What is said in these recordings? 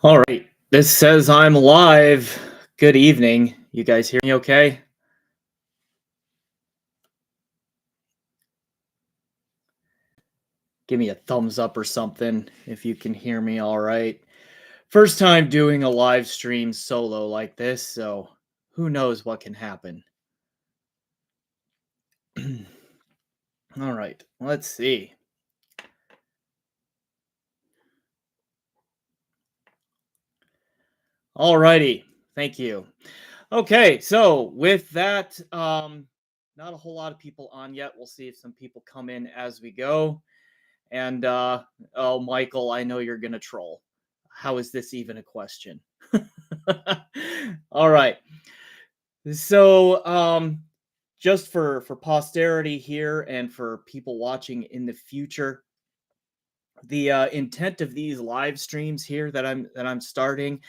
All right. This says I'm live. Good evening. You guys hear me okay? Give me a thumbs up or something if you can hear me all right. First time doing a live stream solo like this, so who knows what can happen. All right. Let's see. All righty. Thank you. Okay, so with that, not a whole lot of people on yet. We'll see if some people come in as we go. And oh, Michael, I know you're gonna troll. How is this even a question? All right. So, just for posterity here and for people watching in the future, the intent of these live streams here that I'm starting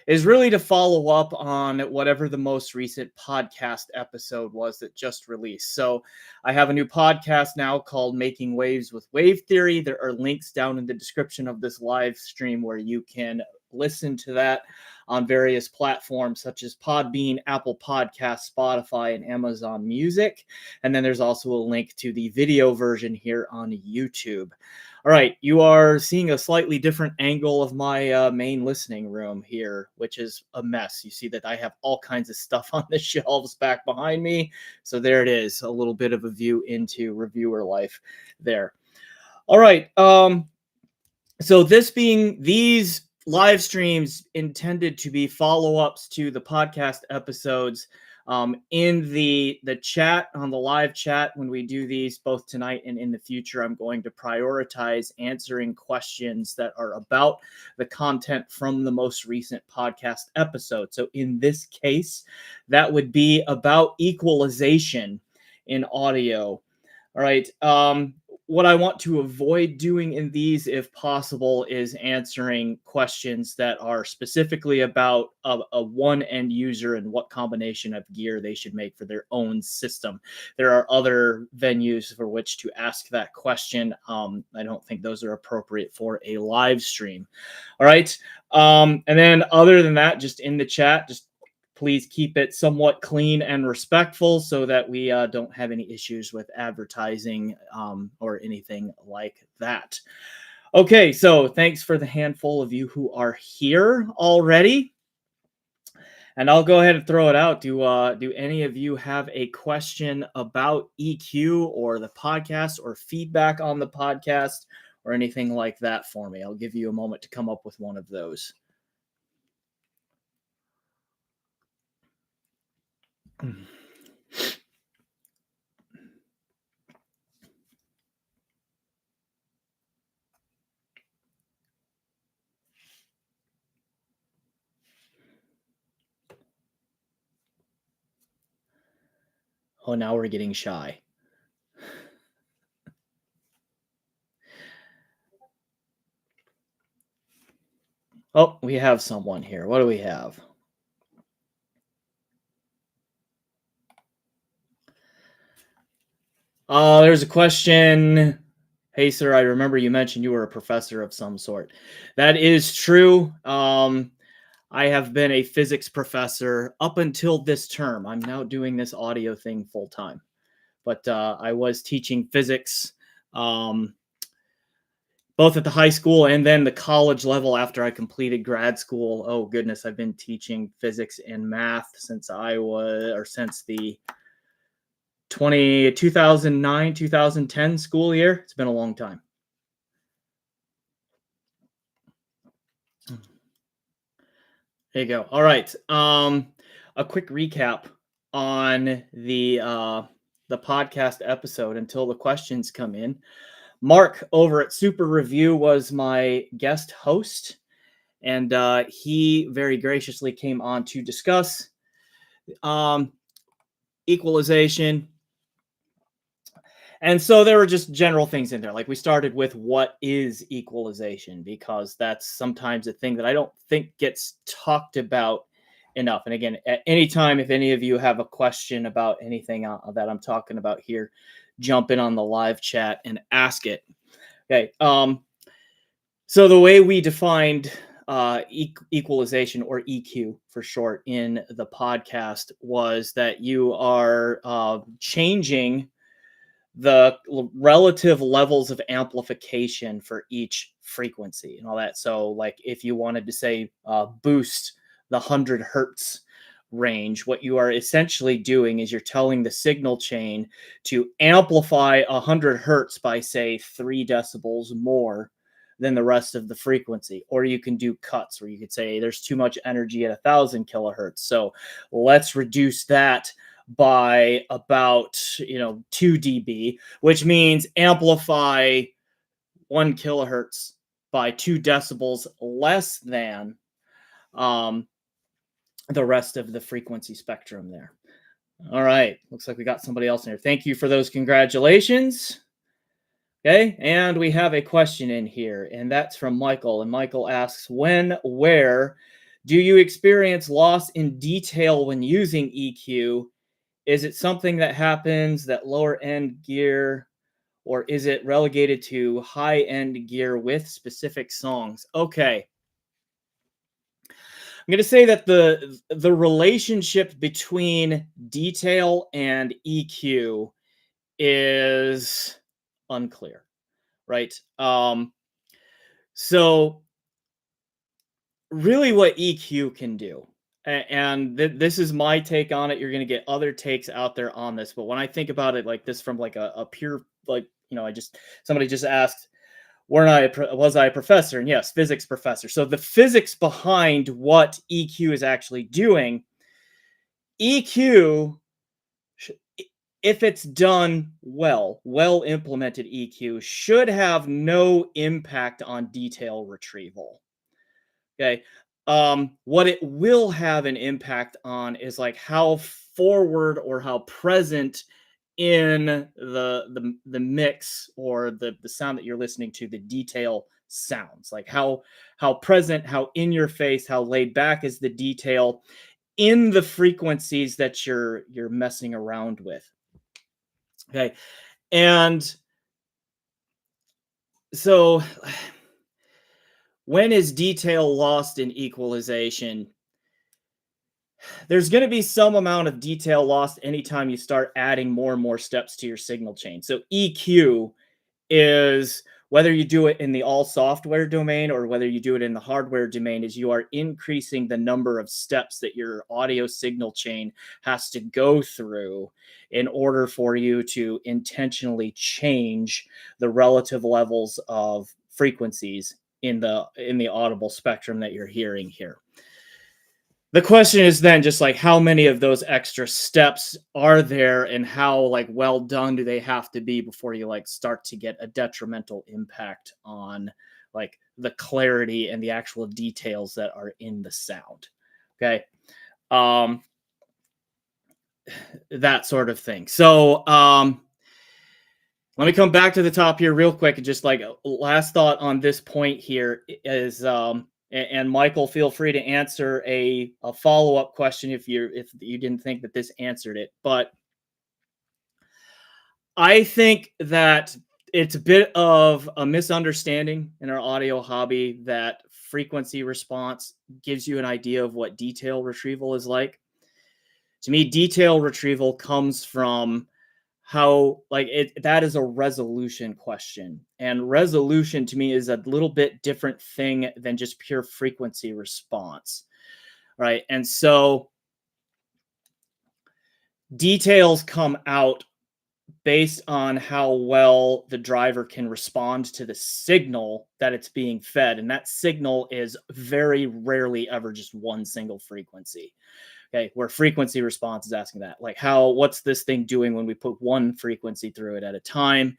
is really to follow up on whatever the most recent podcast episode was that just released. So I have a new podcast now called Making Waves with WaveTheory. There are links down in the description of this live stream where you can listen to that on various platforms such as Podbean, Apple Podcasts, Spotify, and Amazon Music. And then there's also a link to the video version here on YouTube. All right, you are seeing a slightly different angle of my main listening room here, which is a mess. You see that I have all kinds of stuff on the shelves back behind me. So there it is, a little bit of a view into reviewer life there. All right, so this being these live streams intended to be follow-ups to the podcast episodes. In the chat, on the live chat, when we do these both tonight and in the future, I'm going to prioritize answering questions that are about the content from the most recent podcast episode. So in this case, that would be about equalization in audio. All right. What I want to avoid doing in these, if possible, is answering questions that are specifically about a one end user and what combination of gear they should make for their own system. There are other venues for which to ask that question. I don't think those are appropriate for a live stream. All right. And then other than that, just in the chat, just please keep it somewhat clean and respectful so that we don't have any issues with advertising or anything like that. Okay, so thanks for the handful of you who are here already. And I'll go ahead and throw it out. Do any of you have a question about EQ or the podcast or feedback on the podcast or anything like that for me? I'll give you a moment to come up with one of those. Oh, now we're getting shy. Oh, we have someone here. What do we have? There's a question. Hey, sir, I remember you mentioned you were a professor of some sort. That is true. I have been a physics professor up until this term. I'm now doing this audio thing full time. But I was teaching physics both at the high school and then the college level after I completed grad school. Oh, goodness, I've been teaching physics and math since since the 2009, 2010 school year. It's been a long time. There you go. All right. A quick recap on the podcast episode until the questions come in. Mark over at Super Review was my guest host, and he very graciously came on to discuss equalization. And so there were just general things in there. Like we started with what is equalization, because that's sometimes a thing that I don't think gets talked about enough. And again, at any time, if any of you have a question about anything that I'm talking about here, jump in on the live chat and ask it. Okay. So the way we defined equalization, or EQ for short, in the podcast was that you are changing the relative levels of amplification for each frequency and all that. So, like, if you wanted to say boost the 100 hertz range, what you are essentially doing is you're telling the signal chain to amplify 100 hertz by, say, 3 decibels more than the rest of the frequency. Or you can do cuts where you could say there's too much energy at 1,000 kilohertz, so let's reduce that by about 2 dB, which means amplify 1 kilohertz by 2 decibels less than um, the rest of the frequency spectrum there. All right, looks like we got somebody else in here. Thank you for those congratulations. Okay, and we have a question in here, and that's from Michael. And Michael asks, where do you experience loss in detail when using EQ? Is it something that happens that lower end gear, or is it relegated to high end gear with specific songs? Okay. I'm going to say that the relationship between detail and EQ is unclear, right? So really what EQ can do, and this is my take on it. You're going to get other takes out there on this, but when I think about it like this from like a pure, like, somebody just asked, was I a professor? And yes, physics professor. So the physics behind what EQ is actually doing, EQ, if it's done well implemented, EQ should have no impact on detail retrieval. Okay. What it will have an impact on is like how forward or how present in the mix, or the sound that you're listening to, the detail sounds. Like how present, how in your face, how laid back is the detail in the frequencies that you're messing around with. Okay. And so when is detail lost in equalization? There's going to be some amount of detail lost anytime you start adding more and more steps to your signal chain. So EQ is, whether you do it in the all software domain or whether you do it in the hardware domain, is you are increasing the number of steps that your audio signal chain has to go through in order for you to intentionally change the relative levels of frequencies in the audible spectrum that you're hearing here. The question is then just like, how many of those extra steps are there, and how like well done do they have to be before you like start to get a detrimental impact on like the clarity and the actual details that are in the sound. Okay. That sort of thing. So let me come back to the top here real quick, and just like last thought on this point here is and Michael, feel free to answer a follow-up question if you didn't think that this answered it. But I think that it's a bit of a misunderstanding in our audio hobby that frequency response gives you an idea of what detail retrieval is like. To me, detail retrieval comes from how, like, that is a resolution question, and resolution to me is a little bit different thing than just pure frequency response, right? And so details come out based on how well the driver can respond to the signal that it's being fed, and that signal is very rarely ever just one single frequency. Okay, where frequency response is asking that, like, what's this thing doing when we put one frequency through it at a time?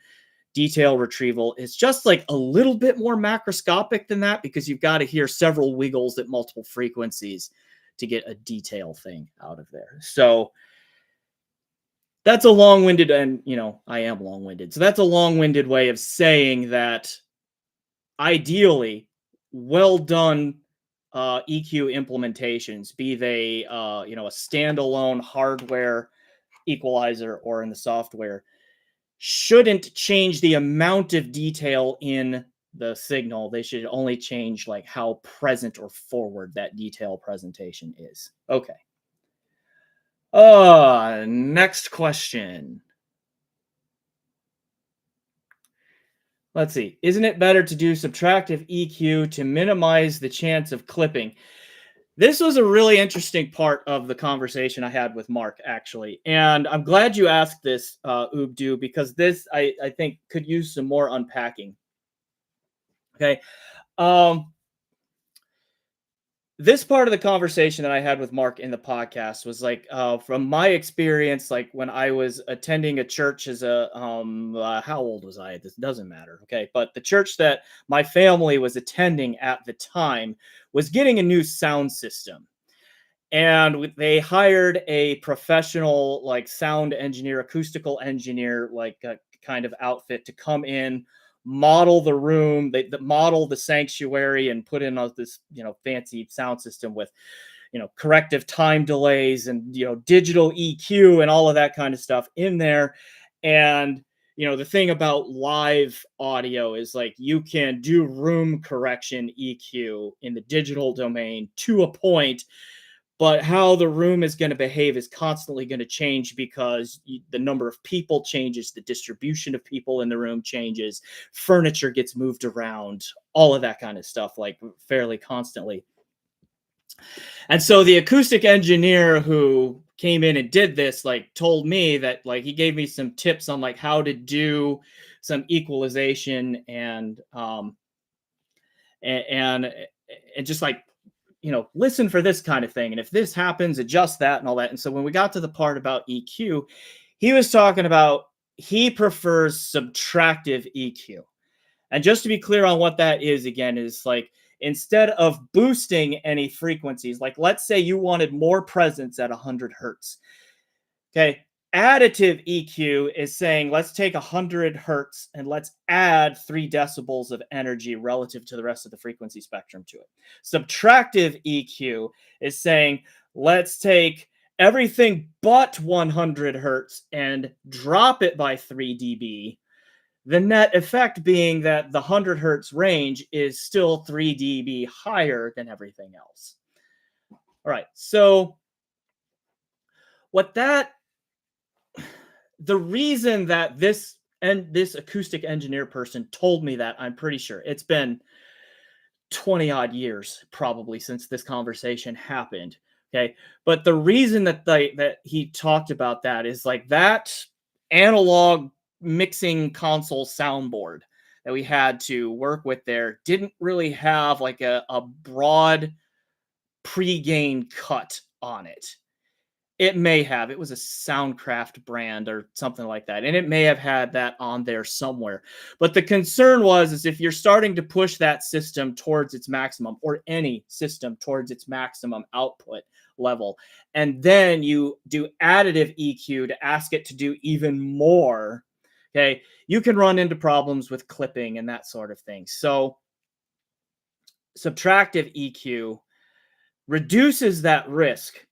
Detail retrieval is just like a little bit more macroscopic than that, because you've got to hear several wiggles at multiple frequencies to get a detail thing out of there. So that's a long-winded, and I am long-winded. So that's a long-winded way of saying that ideally, well done EQ implementations, be they a standalone hardware equalizer or in the software, shouldn't change the amount of detail in the signal. They should only change like how present or forward that detail presentation is. Okay. Next question. Let's see. Isn't it better to do subtractive EQ to minimize the chance of clipping? This was a really interesting part of the conversation I had with Mark, actually. And I'm glad you asked this, Ubdu, because this, I think, could use some more unpacking. Okay. Um, this part of the conversation that I had with Mark in the podcast was like, from my experience, like when I was attending a church as a, how old was I? This doesn't matter. Okay. But the church that my family was attending at the time was getting a new sound system. And they hired a professional, like sound engineer, acoustical engineer, like a kind of outfit to come in, model the room, they model the sanctuary, and put in all this, fancy sound system with, corrective time delays and digital EQ and all of that kind of stuff in there. And the thing about live audio is like you can do room correction EQ in the digital domain to a point, but how the room is going to behave is constantly going to change because the number of people changes, the distribution of people in the room changes, furniture gets moved around, all of that kind of stuff, like fairly constantly. And so the acoustic engineer who came in and did this, like, told me that, like, he gave me some tips on like how to do some equalization and just like, listen for this kind of thing. And if this happens, adjust that and all that. And so when we got to the part about EQ, he was talking about he prefers subtractive EQ. And just to be clear on what that is, again, is like instead of boosting any frequencies, like let's say you wanted more presence at 100 hertz. Okay. Additive EQ is saying, let's take 100 hertz and let's add 3 decibels of energy relative to the rest of the frequency spectrum to it. Subtractive EQ is saying, let's take everything but 100 hertz and drop it by 3 dB. The net effect being that the 100 hertz range is still 3 dB higher than everything else. All right. So the reason that this acoustic engineer person told me that, I'm pretty sure it's been 20 odd years probably since this conversation happened. Okay. But the reason that he talked about that is like that analog mixing console soundboard that we had to work with there didn't really have like a broad pre-gain cut on it. It may have. It was a Soundcraft brand or something like that. And it may have had that on there somewhere. But the concern is if you're starting to push that system towards its maximum, or any system towards its maximum output level, and then you do additive EQ to ask it to do even more, okay, you can run into problems with clipping and that sort of thing. So subtractive EQ reduces that risk.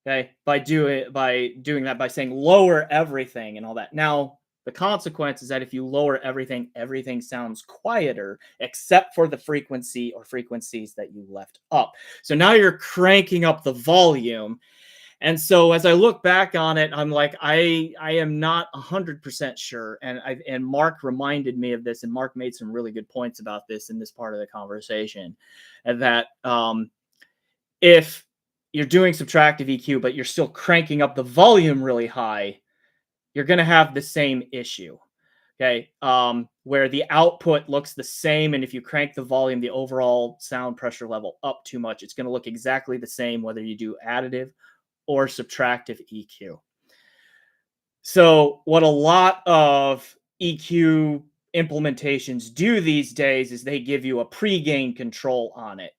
Okay, by doing that, by saying lower everything and all that. Now, the consequence is that if you lower everything, everything sounds quieter, except for the frequency or frequencies that you left up. So now you're cranking up the volume. And so as I look back on it, I'm like, I am not 100% sure. And Mark reminded me of this, and Mark made some really good points about this in this part of the conversation, and that if you're doing subtractive EQ, but you're still cranking up the volume really high, you're going to have the same issue. Okay. Where the output looks the same. And if you crank the volume, the overall sound pressure level up too much, it's going to look exactly the same, whether you do additive or subtractive EQ. So what a lot of EQ implementations do these days is they give you a pre-gain control on it.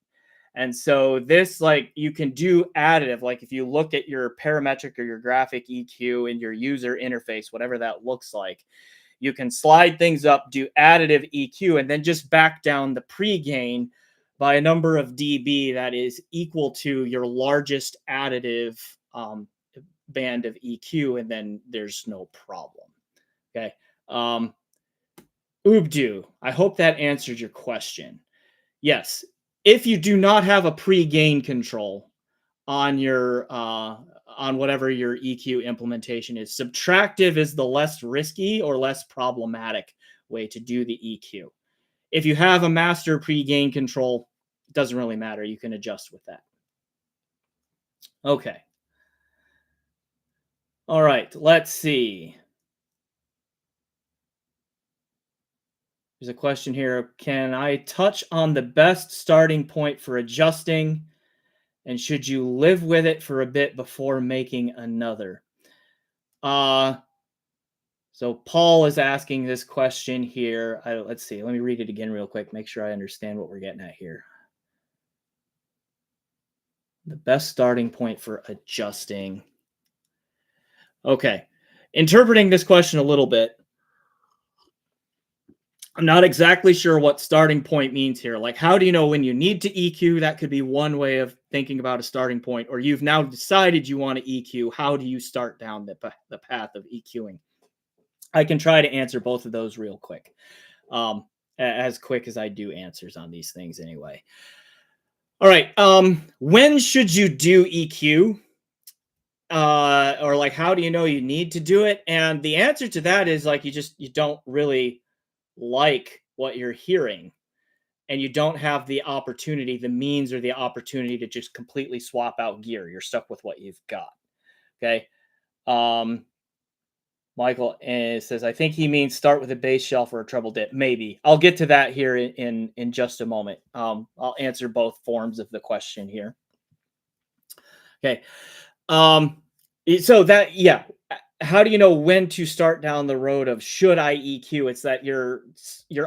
And so this, like, you can do additive. Like if you look at your parametric or your graphic EQ in your user interface, whatever that looks like, you can slide things up, do additive EQ, and then just back down the pre-gain by a number of dB that is equal to your largest additive band of EQ, and then there's no problem. Okay. Ubdu, I hope that answered your question. Yes, if you do not have a pre-gain control on your on whatever your EQ implementation is, subtractive is the less risky or less problematic way to do the EQ. If you have a master pre-gain control, it doesn't really matter. You can adjust with that. Okay. All right, let's see. There's a question here. Can I touch on the best starting point for adjusting? And should you live with it for a bit before making another? Uh, so Paul is asking this question here. Let's see. Let me read it again real quick. Make sure I understand what we're getting at here. The best starting point for adjusting. Okay. Interpreting this question a little bit. I'm not exactly sure what starting point means here. Like, how do you know when you need to EQ? That could be one way of thinking about a starting point. Or you've now decided you want to EQ. How do you start down the path of EQing? I can try to answer both of those real quick. As quick as I do answers on these things anyway. All right. When should you do EQ? Or like, how do you know you need to do it? And the answer to that is like, you don't really like what you're hearing, and you don't have the opportunity, the means or the opportunity to just completely swap out gear. You're stuck with what you've got. Okay. Michael says, I think he means start with a bass shelf or a treble dip. Maybe. I'll get to that here in just a moment. I'll answer both forms of the question here. Okay. So that, yeah. How do you know when to start down the road of should I EQ? It's that you're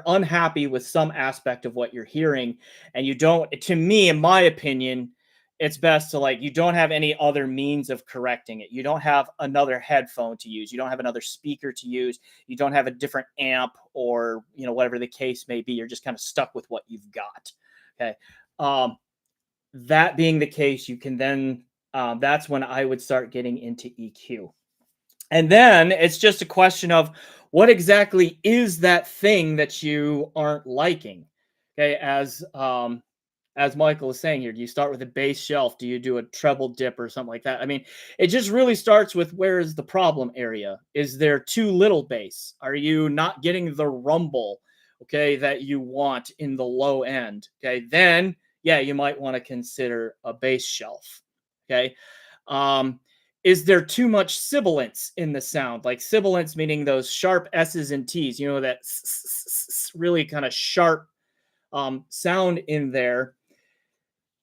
unhappy with some aspect of what you're hearing, and you don't. To me, in my opinion, it's best to like you don't have any other means of correcting it. You don't have another headphone to use. You don't have another speaker to use. You don't have a different amp or whatever the case may be. You're just kind of stuck with what you've got. Okay. That being the case, you can then that's when I would start getting into EQ. And then it's just a question of what exactly is that thing that you aren't liking. Okay, as Michael is saying here, do you start with a bass shelf? Do you do a treble dip or something like that? I mean, it just really starts with where is the problem area? Is there too little bass? Are you not getting the rumble, okay, that you want in the low end? Okay, then yeah, you might want to consider a bass shelf. Okay. Is there too much sibilance in the sound? Like sibilance meaning those sharp S's and T's, that really kind of sharp sound in there.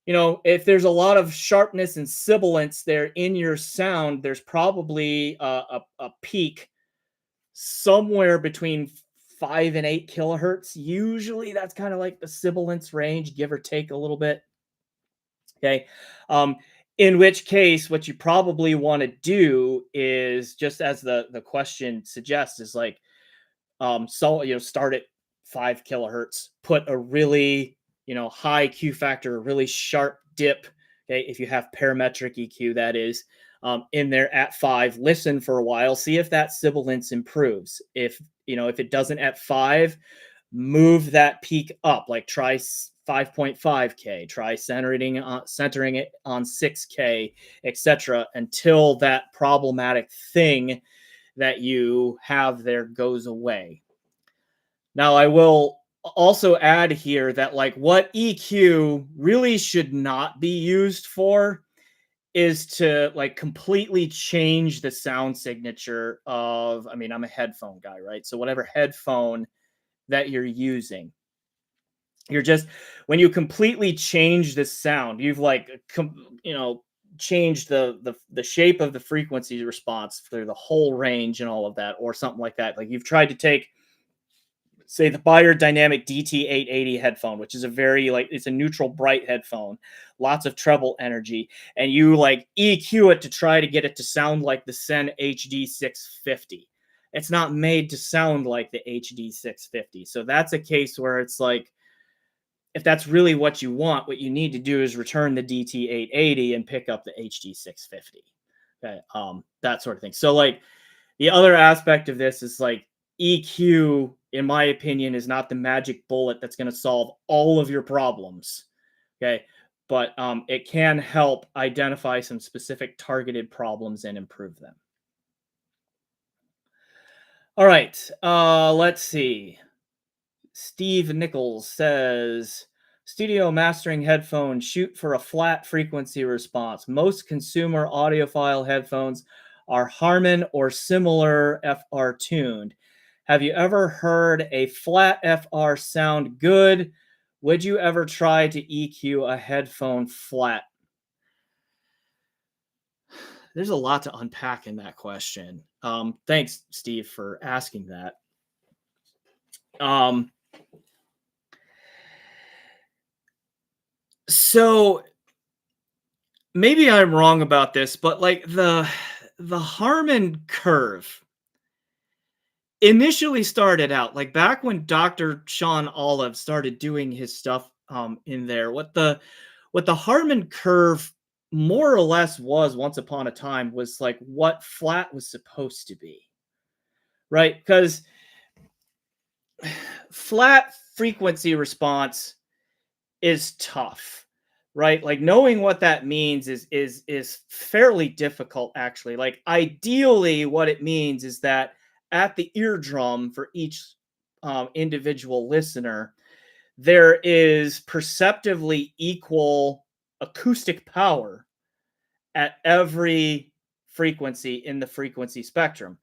If there's a lot of sharpness and sibilance there in your sound, there's probably a peak somewhere between 5 and 8 kilohertz. Usually that's kind of like the sibilance range, give or take a little bit. Okay. In which case, what you probably want to do is just as the question suggests is like, start at 5 kilohertz, put a really, high Q factor, a really sharp dip. Okay. If you have parametric EQ, that is, in there at 5, listen for a while, see if that sibilance improves. If it doesn't at 5, move that peak up, like try 5.5K, try centering it on 6K, etc., until that problematic thing that you have there goes away. Now, I will also add here that like what EQ really should not be used for is to like completely change the sound signature of, I mean, I'm a headphone guy, right? So whatever headphone that you're using, you're just, when you completely change the sound, you've like changed the shape of the frequency response through the whole range and all of that, or something like that. Like you've tried to take, say, the Berger Dynamic DT880 headphone, which is a very it's a neutral bright headphone, lots of treble energy, and you like EQ it to try to get it to sound like the Sen HD650. It's not made to sound like the HD650. So that's a case where it's like, if that's really what you want, what you need to do is return the DT880 and pick up the HD650. Okay, that sort of thing. So like the other aspect of this is like EQ, in my opinion, is not the magic bullet that's going to solve all of your problems. Okay. But it can help identify some specific targeted problems and improve them. All right. Let's see. Steve Nichols says, studio mastering headphones shoot for a flat frequency response. Most consumer audiophile headphones are Harman or similar FR tuned. Have you ever heard a flat FR sound good? Would you ever try to EQ a headphone flat? There's a lot to unpack in that question. Thanks, Steve, for asking that. So maybe I'm wrong about this, but like the Harman curve initially started out like back when Dr. Sean Olive started doing his stuff in there. What the Harman curve more or less was once upon a time was like what flat was supposed to be. Right? Because flat frequency response is tough, right? Like knowing what that means is fairly difficult actually. Like ideally what it means is that at the eardrum for each individual listener there is perceptively equal acoustic power at every frequency in the frequency spectrum.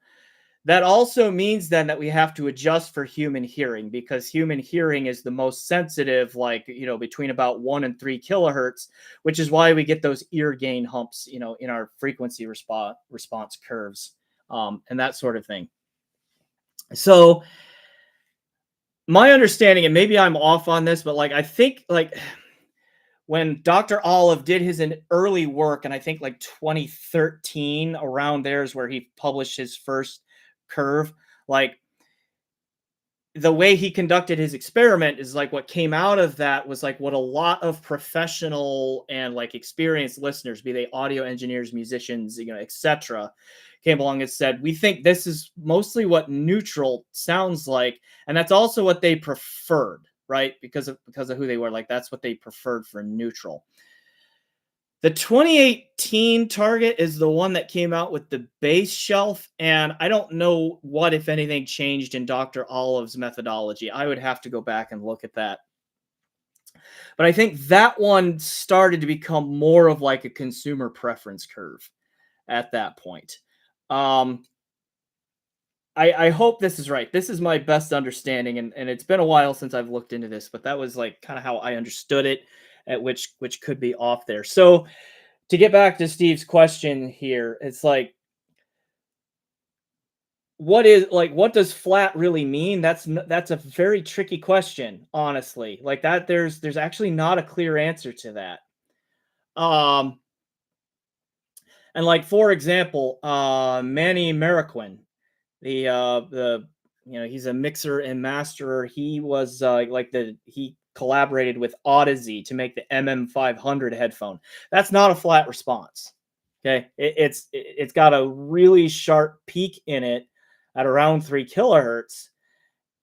That also means then that we have to adjust for human hearing because human hearing is the most sensitive, like, between about 1 and 3 kilohertz, which is why we get those ear gain humps, in our frequency response curves and that sort of thing. So my understanding, and maybe I'm off on this, but like, I think like when Dr. Olive did his early work, and I think like 2013 around there is where he published his first curve, like the way he conducted his experiment is like what came out of that was like what a lot of professional and like experienced listeners, be they audio engineers, musicians, etc., came along and said, we think this is mostly what neutral sounds like, and that's also what they preferred, right? Because of who they were, like that's what they preferred for neutral. The 2018 target is the one that came out with the base shelf, and I don't know what, if anything, changed in Dr. Olive's methodology. I would have to go back and look at that. But I think that one started to become more of like a consumer preference curve at that point. I hope this is right. This is my best understanding, and it's been a while since I've looked into this, but that was like kind of how I understood it, at which could be off there. So to get back to Steve's question here, it's like, what does flat really mean? That's a very tricky question, honestly. Like that, there's actually not a clear answer to that. And like for example, Manny Marroquin, the he's a mixer and masterer. He was he collaborated with Audeze to make the MM500 headphone. That's not a flat response. Okay, it's got a really sharp peak in it at around 3 kilohertz,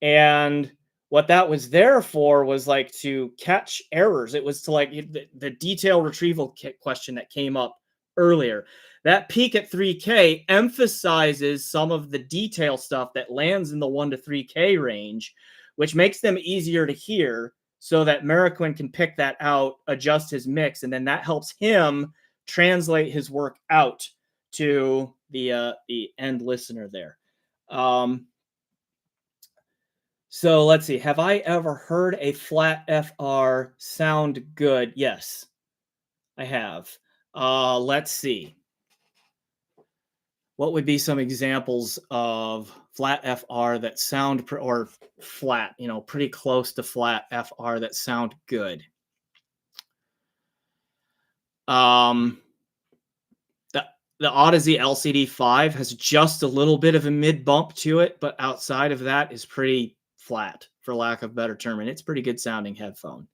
and what that was there for was like to catch errors. It was to like the detail retrieval question that came up earlier. That peak at 3K emphasizes some of the detail stuff that lands in the 1 to 3K range, which makes them easier to hear so that Marroquin can pick that out, adjust his mix, and then that helps him translate his work out to the end listener there. So let's see. Have I ever heard a flat FR sound good? Yes, I have. Let's see. What would be some examples of flat FR that sound or flat, pretty close to flat FR that sound good? The Audeze LCD5 has just a little bit of a mid bump to it, but outside of that is pretty flat, for lack of a better term, and it's pretty good sounding headphone.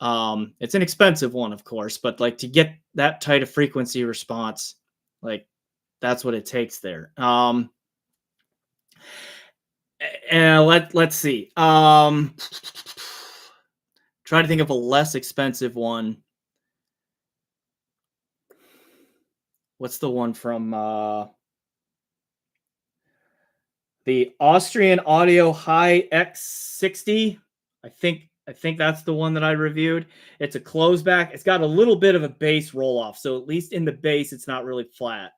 It's an expensive one, of course, but like to get that tight of frequency response, like that's what it takes there. And let's see. Try to think of a less expensive one. What's the one from the Austrian Audio High X60? I think that's the one that I reviewed. It's a close back. It's got a little bit of a bass roll off, so at least in the bass, it's not really flat.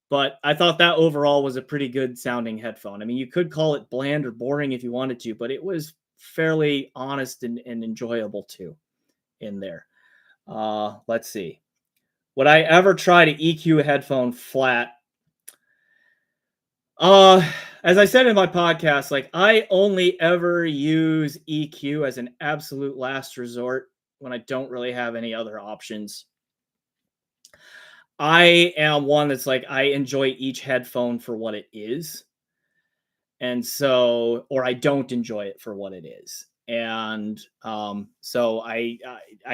But I thought that overall was a pretty good sounding headphone. I mean, you could call it bland or boring if you wanted to, but it was fairly honest and enjoyable too in there. Let's see. Would I ever try to EQ a headphone flat? Uh, as I said in my podcast, like I only ever use EQ as an absolute last resort when I don't really have any other options. I am one that's like I enjoy each headphone for what it is. And so or I don't enjoy it for what it is. And so I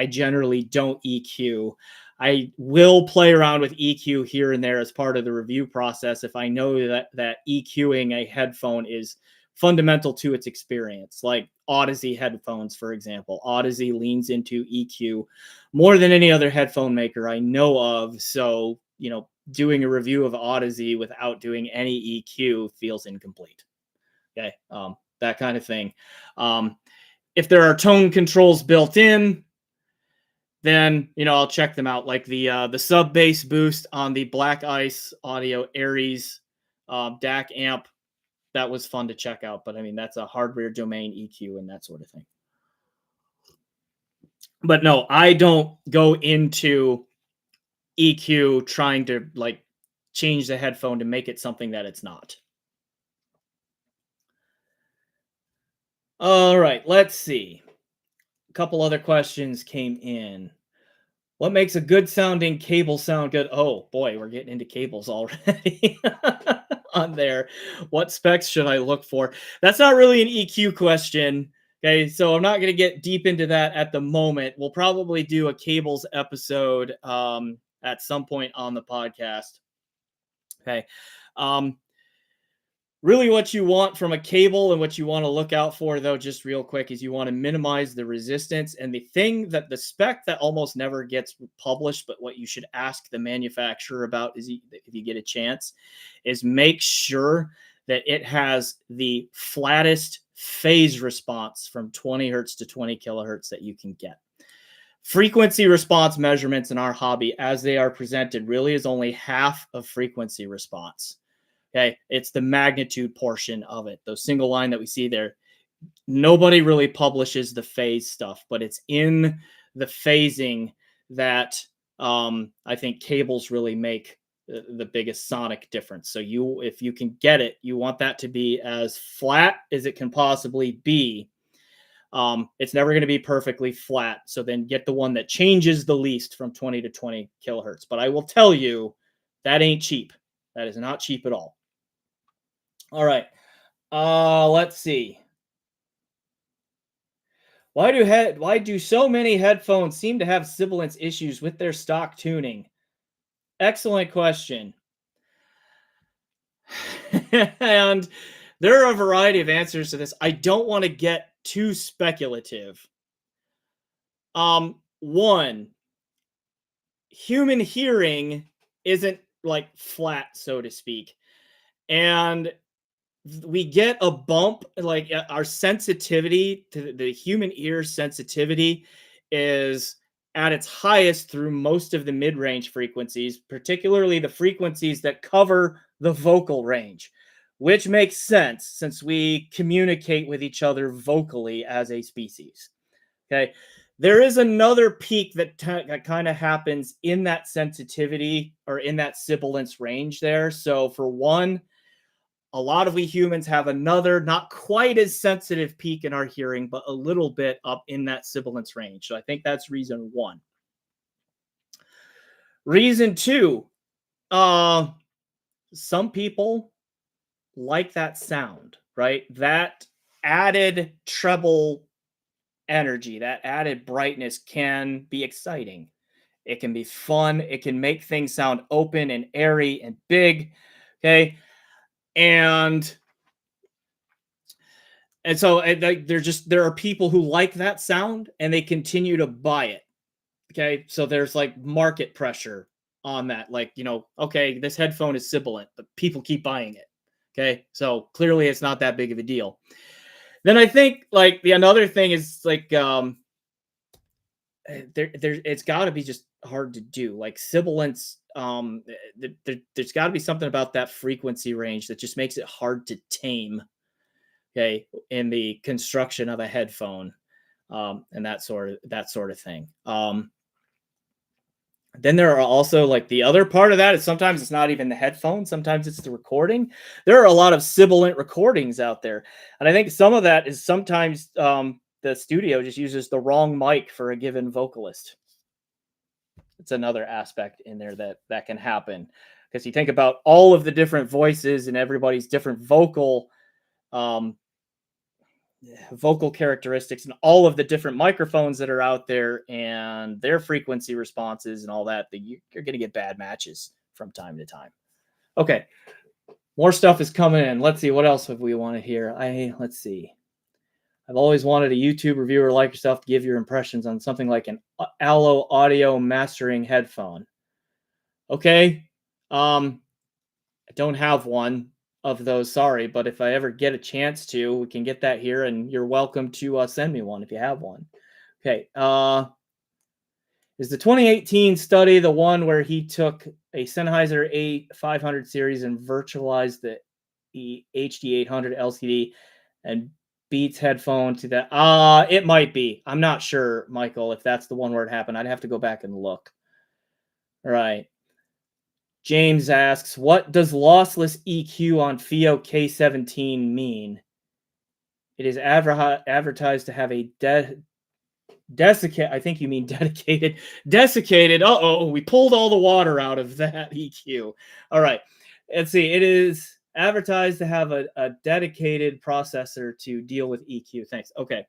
generally don't EQ. I will play around with EQ here and there as part of the review process if I know that EQing a headphone is fundamental to its experience. Like Odyssey headphones, for example. Odyssey leans into EQ more than any other headphone maker I know of. So, doing a review of Odyssey without doing any EQ feels incomplete. Okay, that kind of thing. If there are tone controls built in, then I'll check them out. Like the sub bass boost on the Black Ice Audio Aries DAC amp, that was fun to check out. But I mean, that's a hardware domain EQ and that sort of thing. But no, I don't go into EQ trying to like change the headphone to make it something that it's not. All right, let's see. A couple other questions came in. What makes a good sounding cable sound good? Oh boy, we're getting into cables already on there. What specs should I look for? That's not really an EQ question. Okay, so I'm not going to get deep into that at the moment. We'll probably do a cables episode at some point on the podcast. Okay. Really what you want from a cable and what you want to look out for, though, just real quick, is you want to minimize the resistance. And the thing that the spec that almost never gets published, but what you should ask the manufacturer about is if you get a chance, is make sure that it has the flattest phase response from 20 hertz to 20 kilohertz that you can get. Frequency response measurements in our hobby, as they are presented, really is only half of frequency response. Okay, it's the magnitude portion of it. Those single line that we see there, nobody really publishes the phase stuff, but it's in the phasing that I think cables really make the biggest sonic difference. So if you can get it, you want that to be as flat as it can possibly be. It's never going to be perfectly flat. So then get the one that changes the least from 20 to 20 kilohertz. But I will tell you, that ain't cheap. That is not cheap at all. All right. Let's see. Why do so many headphones seem to have sibilance issues with their stock tuning? Excellent question. And there are a variety of answers to this. I don't want to get too speculative. One, human hearing isn't like flat, so to speak. And we get a bump, like our sensitivity to the human ear sensitivity is at its highest through most of the mid-range frequencies, particularly the frequencies that cover the vocal range, which makes sense since we communicate with each other vocally as a species. Okay. There is another peak that kind of happens in that sensitivity or in that sibilance range there. So for one, a lot of we humans have another not quite as sensitive peak in our hearing, but a little bit up in that sibilance range. So I think that's reason one. Reason two, some people like that sound, right? That added treble energy, that added brightness can be exciting. It can be fun. It can make things sound open and airy and big. Okay. And And so there are people who like that sound and they continue to buy it. Okay, so there's like market pressure on that. Like, okay, this headphone is sibilant, but people keep buying it. Okay, so clearly it's not that big of a deal. Then I think like the another thing is like it's got to be just hard to do. Like sibilance, there's got to be something about that frequency range that just makes it hard to tame. Okay, in the construction of a headphone, and that sort of thing. Then there are also like the other part of that is sometimes it's not even the headphone, sometimes it's the recording. There are a lot of sibilant recordings out there. And I think some of that is sometimes the studio just uses the wrong mic for a given vocalist. It's another aspect in there that can happen. Because you think about all of the different voices and everybody's different um, vocal characteristics and all of the different microphones that are out there and their frequency responses and all that, you're going to get bad matches from time to time. Okay, more stuff is coming in. Let's see, what else have we want to hear? Let's see. I've always wanted a YouTube reviewer like yourself to give your impressions on something like an Allo audio mastering headphone. Okay, I don't have one of those, sorry, but if I ever get a chance to, we can get that here, and you're welcome to send me one if you have one. Okay, is the 2018 study the one where he took a Sennheiser A500 series and virtualized the HD800 LCD and Beats headphone to that? It might be. I'm not sure, Michael, if that's the one where it happened. I'd have to go back and look. All right. James asks, what does lossless EQ on FIO K17 mean? It is advertised to have a desiccated, I think you mean dedicated, desiccated. Uh-oh, we pulled all the water out of that EQ. All right, let's see. It is advertised to have a dedicated processor to deal with EQ. Thanks. Okay.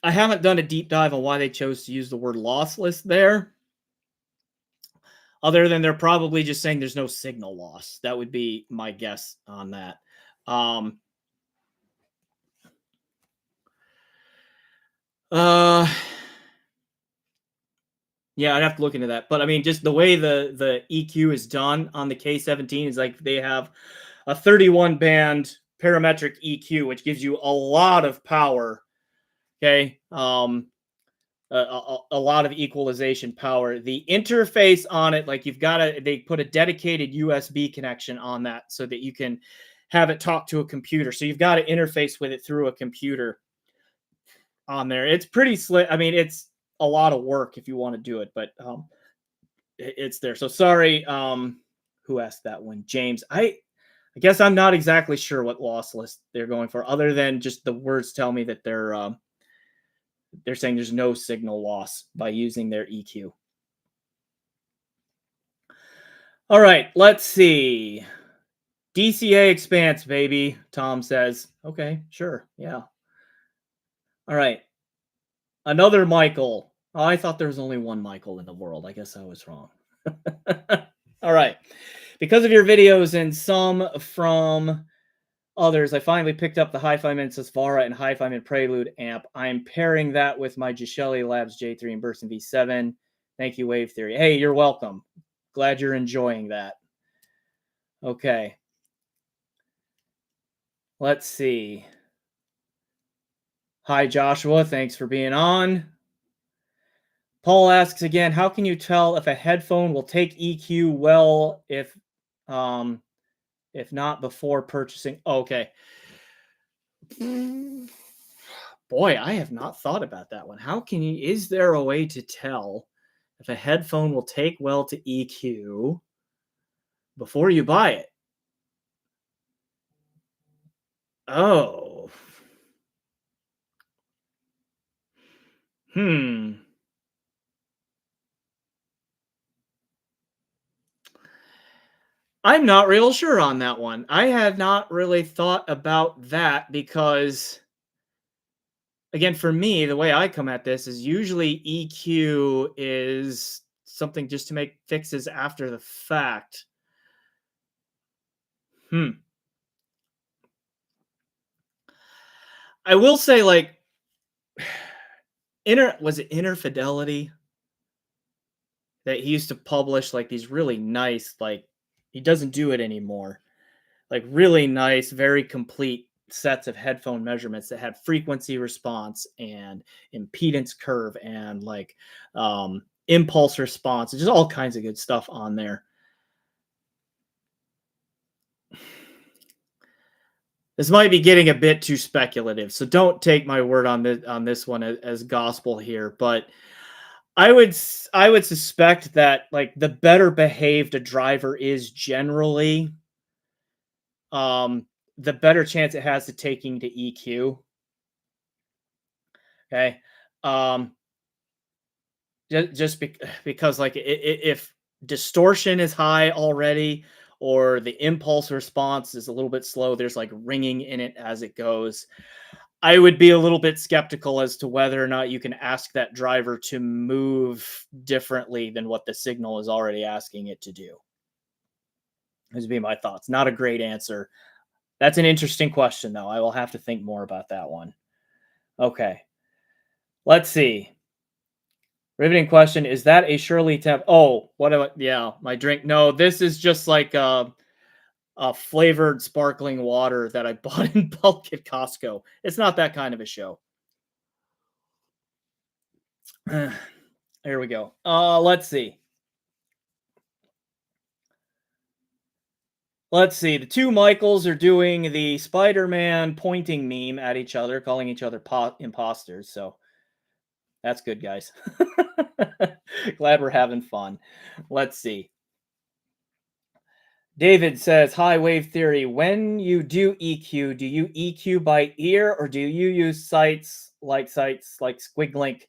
I haven't done a deep dive on why they chose to use the word lossless there, other than they're probably just saying there's no signal loss. That would be my guess on that. Yeah, I'd have to look into that. But I mean, just the way the EQ is done on the K17 is like they have a 31 band parametric EQ, which gives you a lot of power. Okay. A lot of equalization power. The interface on it, like they put a dedicated USB connection on that so that you can have it talk to a computer. So you've got to interface with it through a computer on there. It's pretty slick. I mean, it's a lot of work if you want to do it, but it's there. So sorry, who asked that one? James. I guess I'm not exactly sure what lossless they're going for, other than just the words tell me that they're saying there's no signal loss by using their EQ. All right, let's see. DCA expanse, baby, Tom says. Okay, sure, yeah. All right. Another Michael. Oh, I thought there was only one Michael in the world. I guess I was wrong. All right. Because of your videos and some from others, I finally picked up the Hi-Fi Min Sesvara and Hi-Fi Min Prelude amp. I'm pairing that with my Gishelli Labs J3 and Burson V7. Thank you, WaveTheory. Hey, you're welcome. Glad you're enjoying that. Okay. Let's see. Hi, Joshua. Thanks for being on. Paul asks again, how can you tell if a headphone will take EQ well if not before purchasing? Okay. Boy, I have not thought about that one. Is there a way to tell if a headphone will take well to EQ before you buy it? Oh. I'm not real sure on that one. I had not really thought about that because, again, for me, the way I come at this is usually EQ is something just to make fixes after the fact. Hmm. I will say, like, Inner Fidelity that he used to publish like these really nice, like, he doesn't do it anymore. Like really nice, very complete sets of headphone measurements that had frequency response and impedance curve and like impulse response, just all kinds of good stuff on there. This might be getting a bit too speculative, so don't take my word on this one as gospel here. But I would suspect that like the better behaved a driver is generally, um, the better chance it has to taking to EQ. Okay, um, because like if distortion is high already, or the impulse response is a little bit slow, there's like ringing in it as it goes. I would be a little bit skeptical as to whether or not you can ask that driver to move differently than what the signal is already asking it to do. Those would be my thoughts. Not a great answer. That's an interesting question, though. I will have to think more about that one. Okay. Let's see. Riveting question. Is that a Shirley Temp? Oh, what am I? Yeah, my drink. No, this is just like a flavored sparkling water that I bought in bulk at Costco. It's not that kind of a show. Here we go. Let's see. Let's see. The two Michaels are doing the Spider-Man pointing meme at each other, calling each other imposters. So that's good, guys. Glad we're having fun. Let's see. David says, "Hi, Wave Theory. When you do EQ, do you EQ by ear or do you use sites like Squiglink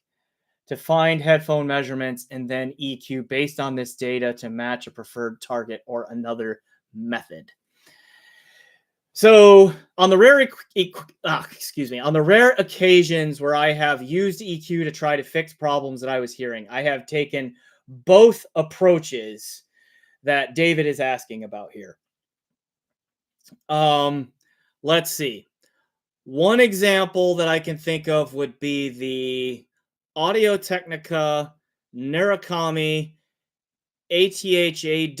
to find headphone measurements and then EQ based on this data to match a preferred target or another method?" So on the on the rare occasions where I have used EQ to try to fix problems that I was hearing, I have taken both approaches that David is asking about here. Um, let's see. One example that I can think of would be the Audio Technica Narukami ATHAWKG,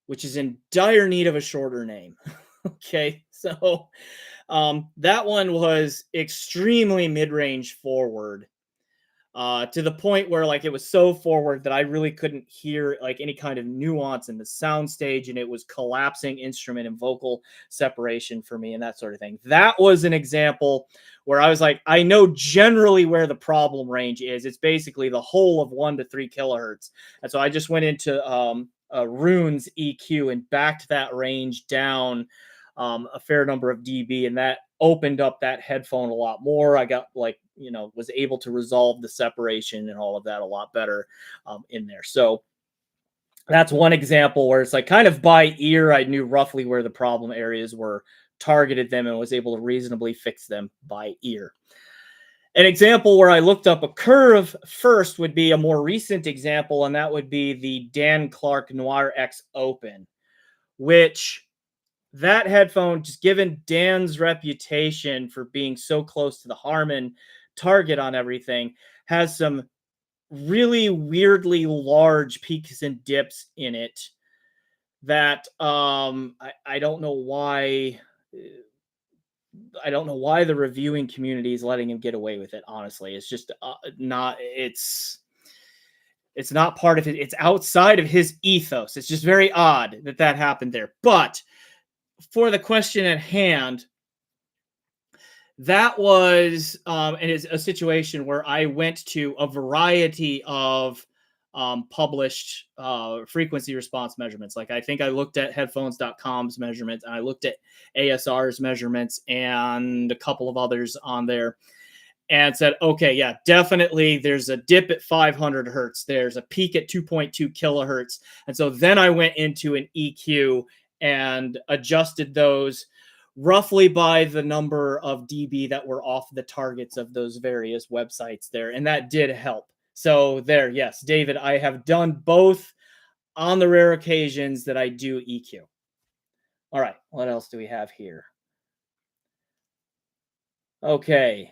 which is in dire need of a shorter name. Okay, so that one was extremely mid-range forward, to the point where like it was so forward that I really couldn't hear like any kind of nuance in the sound stage, and it was collapsing instrument and vocal separation for me and that sort of thing. That was an example where I was like, I know generally where the problem range is. It's basically the whole of 1 to 3 kilohertz, and so I just went into Rune's EQ and backed that range down a fair number of dB, and that opened up that headphone a lot more. I got like, was able to resolve the separation and all of that a lot better in there. So that's one example where it's like kind of by ear, I knew roughly where the problem areas were, targeted them, and was able to reasonably fix them by ear. An example where I looked up a curve first would be a more recent example, and that would be the Dan Clark Noir X Open, which that headphone, just given Dan's reputation for being so close to the Harman target on everything, has some really weirdly large peaks and dips in it that I don't know why. I don't know why the reviewing community is letting him get away with it. Honestly, it's just not. It's not part of it. It's outside of his ethos. It's just very odd that that happened there. But for the question at hand, that was and it's a situation where I went to a variety of published frequency response measurements. Like I think I looked at headphones.com's measurements, and I looked at ASR's measurements and a couple of others on there, and said, okay, yeah, definitely there's a dip at 500 hertz. There's a peak at 2.2 kilohertz. And so then I went into an EQ and adjusted those roughly by the number of dB that were off the targets of those various websites there. And that did help. So there, yes, David, I have done both on the rare occasions that I do EQ. All right, what else do we have here? Okay.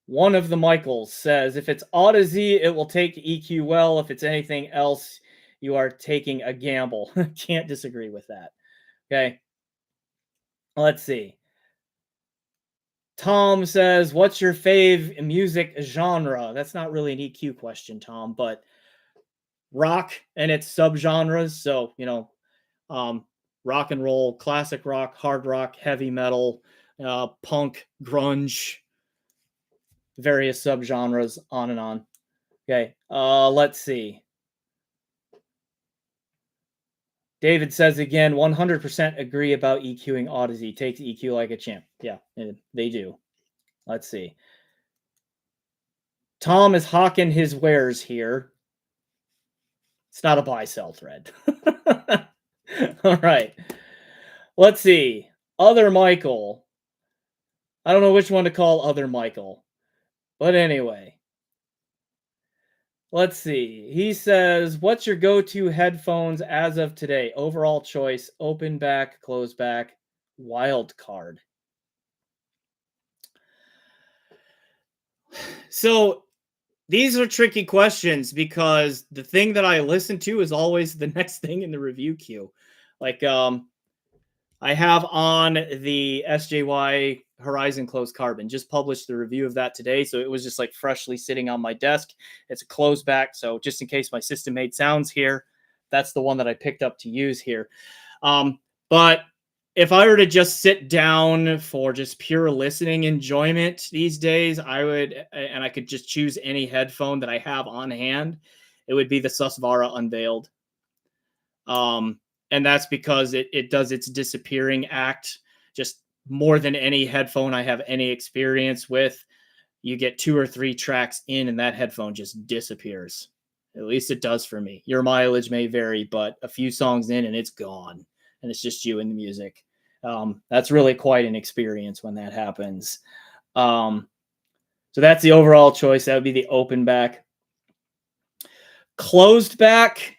One of the Michaels says, if it's Odyssey, it will take EQ well. If it's anything else, you are taking a gamble. Can't disagree with that. Okay. Let's see. Tom says, what's your fave music genre? That's not really an EQ question, Tom, but rock and its subgenres. So, rock and roll, classic rock, hard rock, heavy metal, punk, grunge, various subgenres, on and on. Okay, let's see. David says again, 100% agree about EQing Odyssey. Takes EQ like a champ. Yeah, they do. Let's see. Tom is hawking his wares here. It's not a buy-sell thread. All right. Let's see. Other Michael. I don't know which one to call Other Michael. But anyway. Let's see. He says, what's your go-to headphones as of today? Overall choice, open back, close back, wild card. So these are tricky questions because the thing that I listen to is always the next thing in the review queue. Like, I have on the SJY Horizon Closed Carbon, just published the review of that today. So it was just like freshly sitting on my desk. It's a closed back. So just in case my system made sounds here, that's the one that I picked up to use here. But if I were to just sit down for just pure listening enjoyment these days, I would, and I could just choose any headphone that I have on hand, it would be the Susvara Unveiled. And that's because it does its disappearing act just more than any headphone I have any experience with. You get 2 or 3 tracks in and that headphone just disappears. At least it does for me. Your mileage may vary, but a few songs in and it's gone. And it's just you and the music. That's really quite an experience when that happens. So that's the overall choice. That would be the open back. Closed back.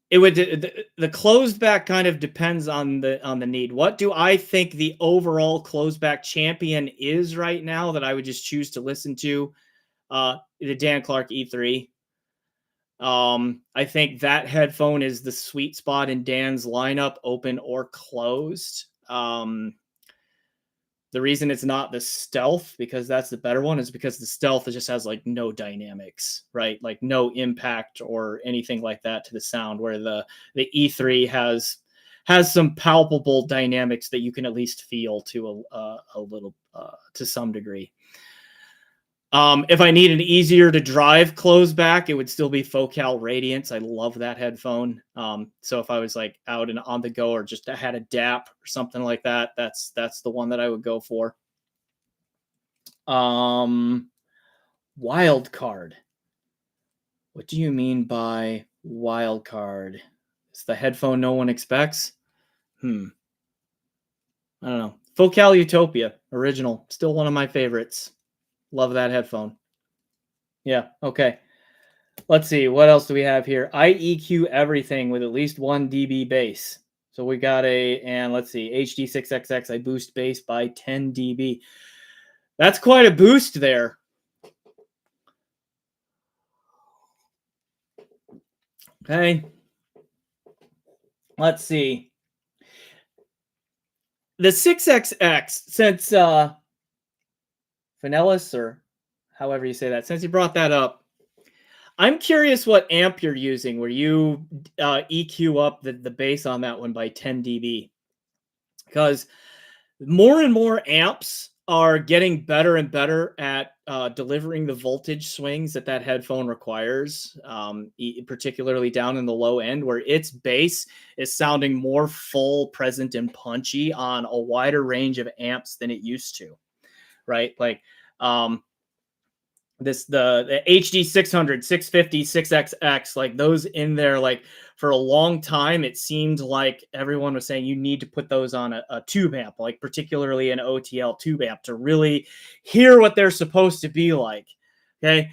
It would the closed back kind of depends on the need. What do I think the overall closed back champion is right now that I would just choose to listen to? The Dan Clark E3. I think that headphone is the sweet spot in Dan's lineup, open or closed. The reason it's not the Stealth, because that's the better one, is because the Stealth just has like no dynamics, right? Like no impact or anything like that to the sound, where the E3 has some palpable dynamics that you can at least feel to a little to some degree. If I need an easier to drive close back, it would still be Focal Radiance. I love that headphone. So if I was like out and on the go or just had a DAP or something like that, that's the one that I would go for. Wild card. What do you mean by wild card? It's the headphone no one expects? I don't know. Focal Utopia, original. Still one of my favorites. Love that headphone. Yeah, okay. Let's see. What else do we have here? I EQ everything with at least 1 dB bass. So we got and let's see, HD6XX, I boost bass by 10 dB. That's quite a boost there. Okay. Let's see. The 6XX, since Finellis, or however you say that, since you brought that up, I'm curious what amp you're using where you EQ up the bass on that one by 10 dB. Because more and more amps are getting better and better at delivering the voltage swings that headphone requires, particularly down in the low end, where its bass is sounding more full, present, and punchy on a wider range of amps than it used to, right? Like the HD 600, 650, 6XX, like those in there, like for a long time, it seemed like everyone was saying you need to put those on a tube amp, like particularly an OTL tube amp, to really hear what they're supposed to be like. Okay.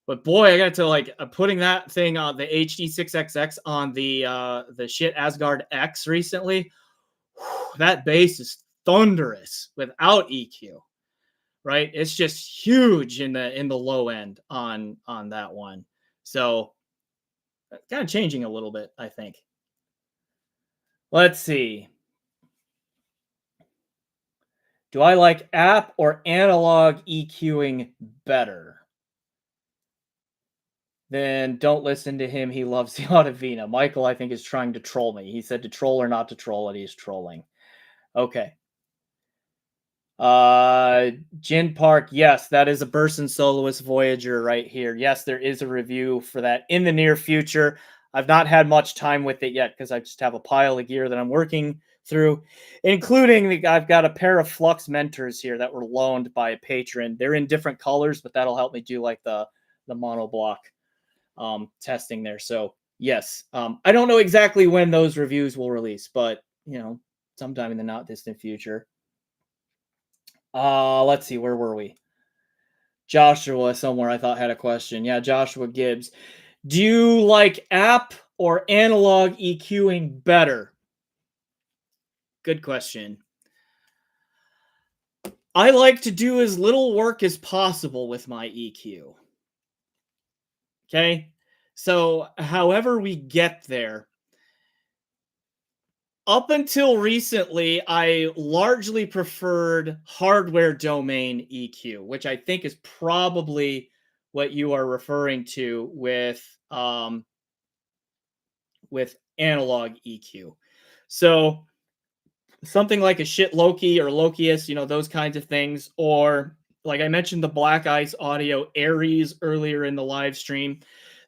But boy, I got to like putting that thing on the HD6XX on the shit Asgard X recently. That bass is thunderous without EQ, right? It's just huge in the low end on that one. So kind of changing a little bit, I think. Let's see. Do I like app or analog EQing better? Then don't listen to him. He loves the Audivina. Michael, I think, is trying to troll me. He said to troll or not to troll, and he's trolling. Okay. Jin Park, yes, that is a Burson Soloist Voyager right here. Yes, there is a review for that in the near future. I've not had much time with it yet because I just have a pile of gear that I'm working through, including I've got a pair of Flux Mentors here that were loaned by a patron. They're in different colors, but that'll help me do like the monoblock testing there. So yes, I don't know exactly when those reviews will release, but you know, sometime in the not distant future. Let's see, where were we? Joshua somewhere I thought had a question. Yeah, Joshua Gibbs. Do you like app or analog EQing better? Good question. I like to do as little work as possible with my EQ. Okay? So, however we get there, up until recently, I largely preferred hardware domain EQ, which I think is probably what you are referring to with analog EQ. So something like a shit Loki or Lokius, you know, those kinds of things, or like I mentioned, the Black Ice Audio Aries earlier in the live stream.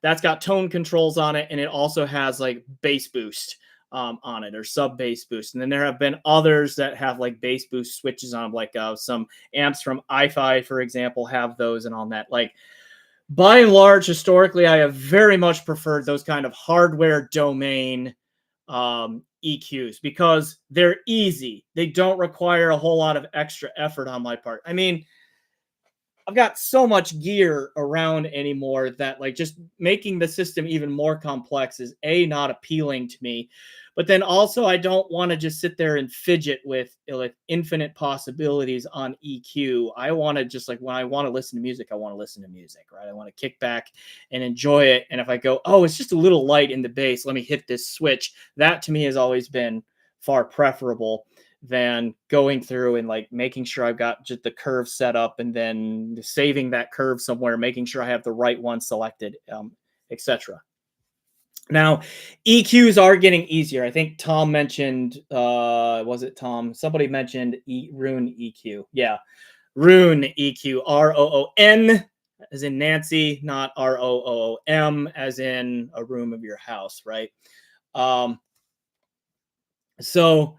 That's got tone controls on it, and it also has like bass boost on it, or sub bass boost. And then there have been others that have like bass boost switches on them, like some amps from iFi, for example, have those and on that. Like by and large, historically, I have very much preferred those kind of hardware domain EQs because they're easy. They don't require a whole lot of extra effort on my part. I mean, I've got so much gear around anymore that like just making the system even more complex is not appealing to me. But then also I don't want to just sit there and fidget with like infinite possibilities on EQ. I want to just like when I want to listen to music, I want to listen to music, right? I want to kick back and enjoy it. And if I go, oh, it's just a little light in the bass, let me hit this switch. That to me has always been far preferable than going through and like making sure I've got just the curve set up and then saving that curve somewhere, making sure I have the right one selected, etc. Now, EQs are getting easier. I think Tom mentioned, was it Tom? Somebody mentioned Roon EQ. Yeah, Roon EQ, ROON as in Nancy, not ROOM as in a room of your house, right? So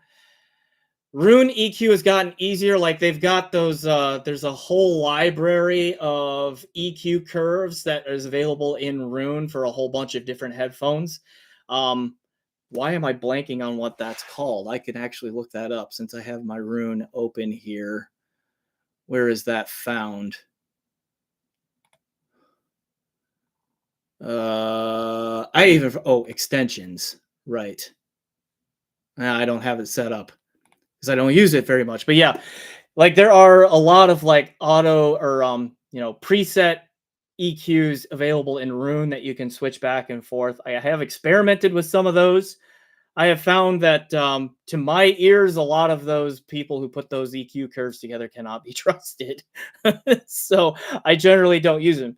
Roon EQ has gotten easier. Like they've got those, there's a whole library of EQ curves that is available in Roon for a whole bunch of different headphones. Why am I blanking on what that's called? I can actually look that up since I have my Roon open here. Where is that found? Extensions. Right. I don't have it set up because I don't use it very much. But yeah, like there are a lot of like auto or preset EQs available in Roon that you can switch back and forth. I have experimented with some of those. I have found that to my ears, a lot of those people who put those EQ curves together cannot be trusted. So I generally don't use them.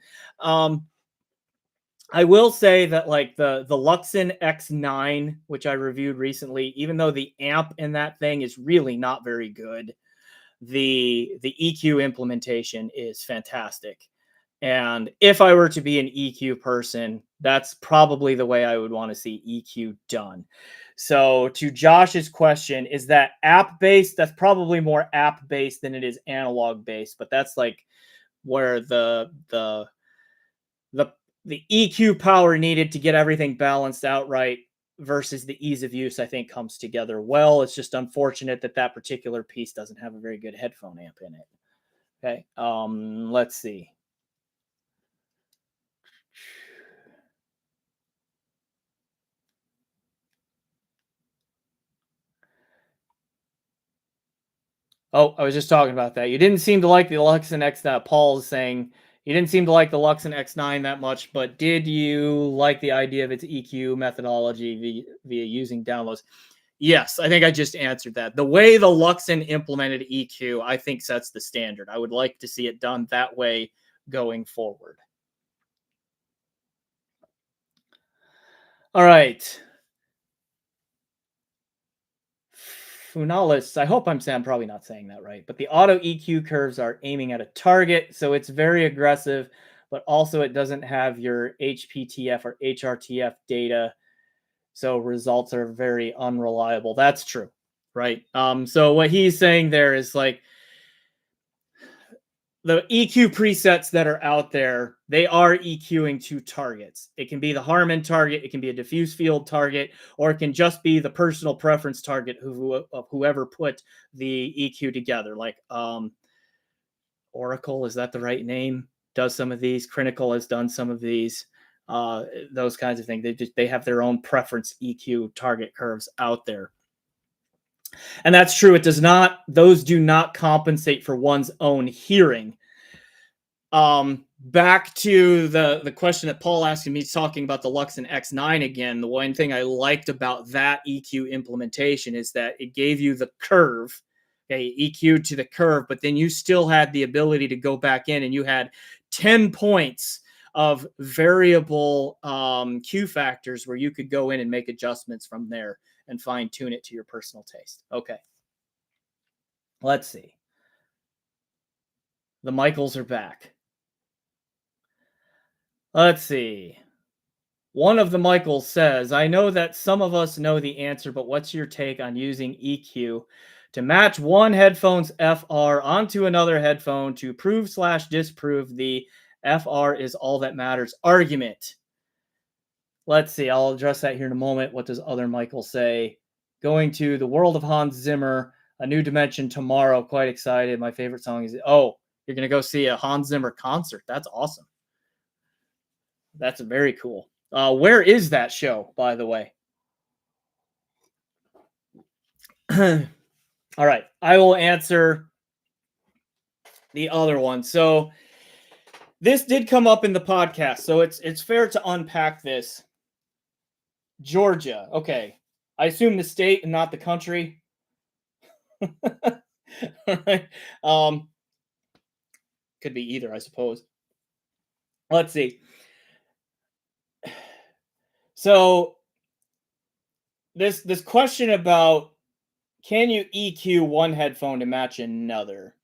I will say that like the Luxon X9, which I reviewed recently, even though the amp in that thing is really not very good, the EQ implementation is fantastic. And if I were to be an EQ person, that's probably the way I would want to see EQ done. So to Josh's question, is that app based? That's probably more app based than it is analog based, but that's like where the EQ power needed to get everything balanced out right versus the ease of use, I think, comes together well. It's just unfortunate that that particular piece doesn't have a very good headphone amp in it. Okay, let's see. Oh, I was just talking about that. You didn't seem to like the Luxon X. Paul is saying you didn't seem to like the Luxon X9 that much, but did you like the idea of its EQ methodology via using downloads? Yes, I think I just answered that. The way the Luxon implemented EQ, I think sets the standard. I would like to see it done that way going forward. All right. Funalis, I hope I'm probably not saying that right, but the auto EQ curves are aiming at a target, so it's very aggressive, but also it doesn't have your HPTF or HRTF data, so results are very unreliable. That's true, right? So what he's saying there is like the EQ presets that are out there, they are EQing to targets. It can be the Harman target, it can be a diffuse field target, or it can just be the personal preference target of whoever put the EQ together. Like Oracle, is that the right name? Does some of these. Critical has done some of these. Those kinds of things. They have their own preference EQ target curves out there. And that's true. It does not, those do not compensate for one's own hearing. Back to the question that Paul asked me, talking about the Luxon X9 again. The one thing I liked about that EQ implementation is that it gave you the curve, okay, EQ to the curve, but then you still had the ability to go back in and you had 10 points of variable Q factors where you could go in and make adjustments from there and fine tune it to your personal taste. Okay. Let's see. The Michaels are back. Let's see. One of the Michaels says, I know that some of us know the answer, but what's your take on using EQ to match one headphone's FR onto another headphone to prove/disprove the FR is all that matters argument? Let's see. I'll address that here in a moment. What does other Michael say? Going to the world of Hans Zimmer, a new dimension tomorrow. Quite excited. My favorite song is, oh, you're going to go see a Hans Zimmer concert. That's awesome. That's very cool. Where is that show, by the way? All right. I will answer the other one. So this did come up in the podcast, so it's fair to unpack this. Georgia. Okay. I assume the state and not the country. All right. Could be either, I suppose. Let's see. So this question about can you EQ one headphone to match another?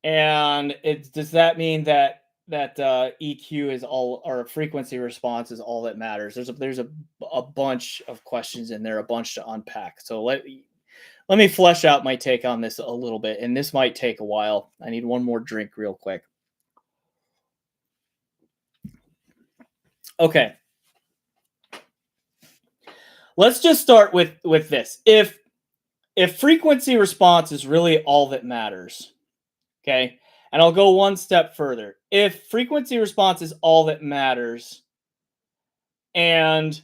And does that mean that EQ is all, or frequency response is all that matters? There's a bunch of questions in there, a bunch to unpack. So let me flesh out my take on this a little bit, and this might take a while. I need one more drink real quick. Okay. Let's just start with this. If frequency response is really all that matters, okay, and I'll go one step further. If frequency response is all that matters, and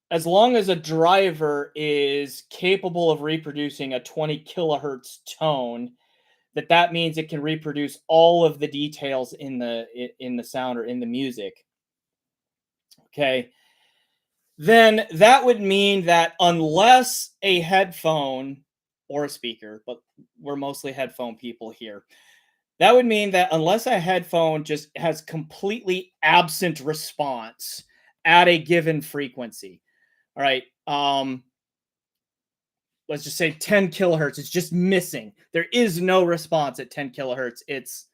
as long as a driver is capable of reproducing a 20 kilohertz tone, that means it can reproduce all of the details in the sound or in the music. Okay. Then that would mean that unless a headphone or a speaker, but we're mostly headphone people here, that would mean that unless a headphone just has completely absent response at a given frequency, all right, let's just say 10 kilohertz is just missing. There is no response at 10 kilohertz. It's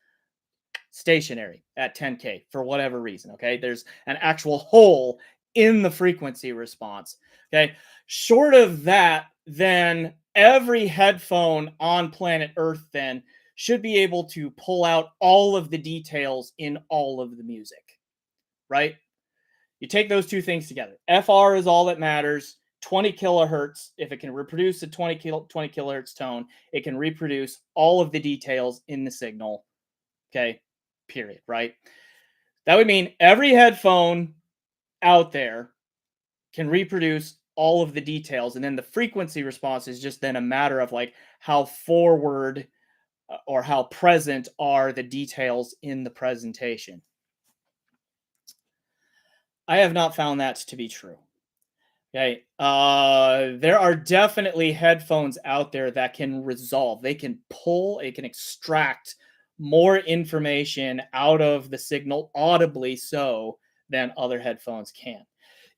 stationary at 10K for whatever reason, okay? There's an actual hole in the frequency response, okay? Short of that, then every headphone on planet Earth then should be able to pull out all of the details in all of the music, right? You take those two things together. FR is all that matters. 20 kilohertz, if it can reproduce a 20 kilohertz tone, it can reproduce all of the details in the signal, okay? Period, right? That would mean every headphone out there can reproduce all of the details, and then the frequency response is just then a matter of like how forward or how present are the details in the presentation. I have not found that to be true. Okay. There are definitely headphones out there that can resolve. They can pull, it can extract more information out of the signal audibly so than other headphones can.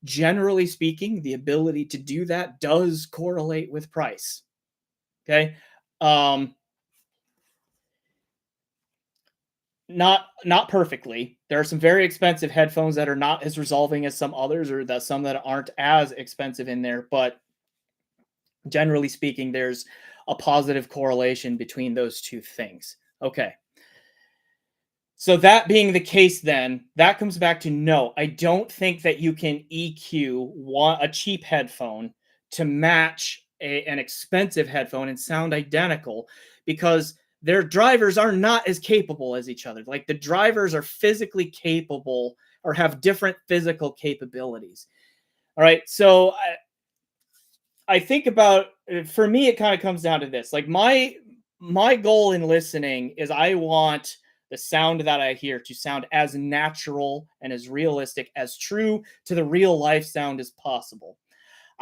Generally speaking, the ability to do that does correlate with price. Okay. Um, not perfectly. There are some very expensive headphones that are not as resolving as some others, or that some that aren't as expensive in there, but generally speaking, there's a positive correlation between those two things. Okay. So that being the case, then that comes back to no, I don't think that you can EQ a cheap headphone to match an expensive headphone and sound identical, because their drivers are not as capable as each other. Like the drivers are physically capable or have different physical capabilities. All right. So I think about, for me, it kind of comes down to this. Like my goal in listening is I want the sound that I hear to sound as natural and as realistic, as true to the real life sound as possible.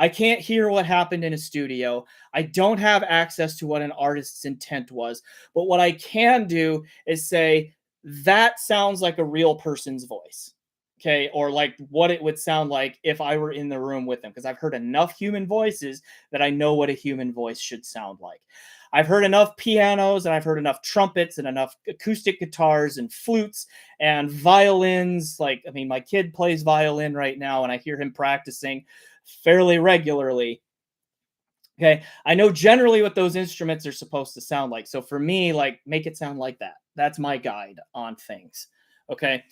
I can't hear what happened in a studio. I don't have access to what an artist's intent was. But what I can do is say, that sounds like a real person's voice. Okay. Or like what it would sound like if I were in the room with them. Because I've heard enough human voices that I know what a human voice should sound like. I've heard enough pianos and I've heard enough trumpets and enough acoustic guitars and flutes and violins. Like, I mean, my kid plays violin right now and I hear him practicing fairly regularly. Okay. I know generally what those instruments are supposed to sound like. So for me, like, make it sound like that. That's my guide on things. Okay.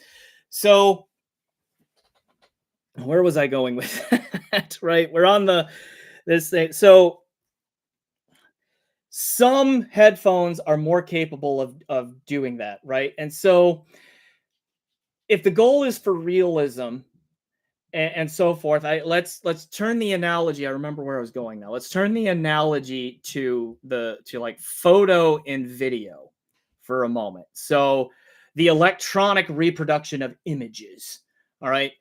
So where was I going with that? Right. We're on this thing. So some headphones are more capable of doing that. Right. And so if the goal is for realism, and so forth. Let's turn the analogy. I remember where I was going now. Let's turn the analogy to like photo and video for a moment. So the electronic reproduction of images. All right.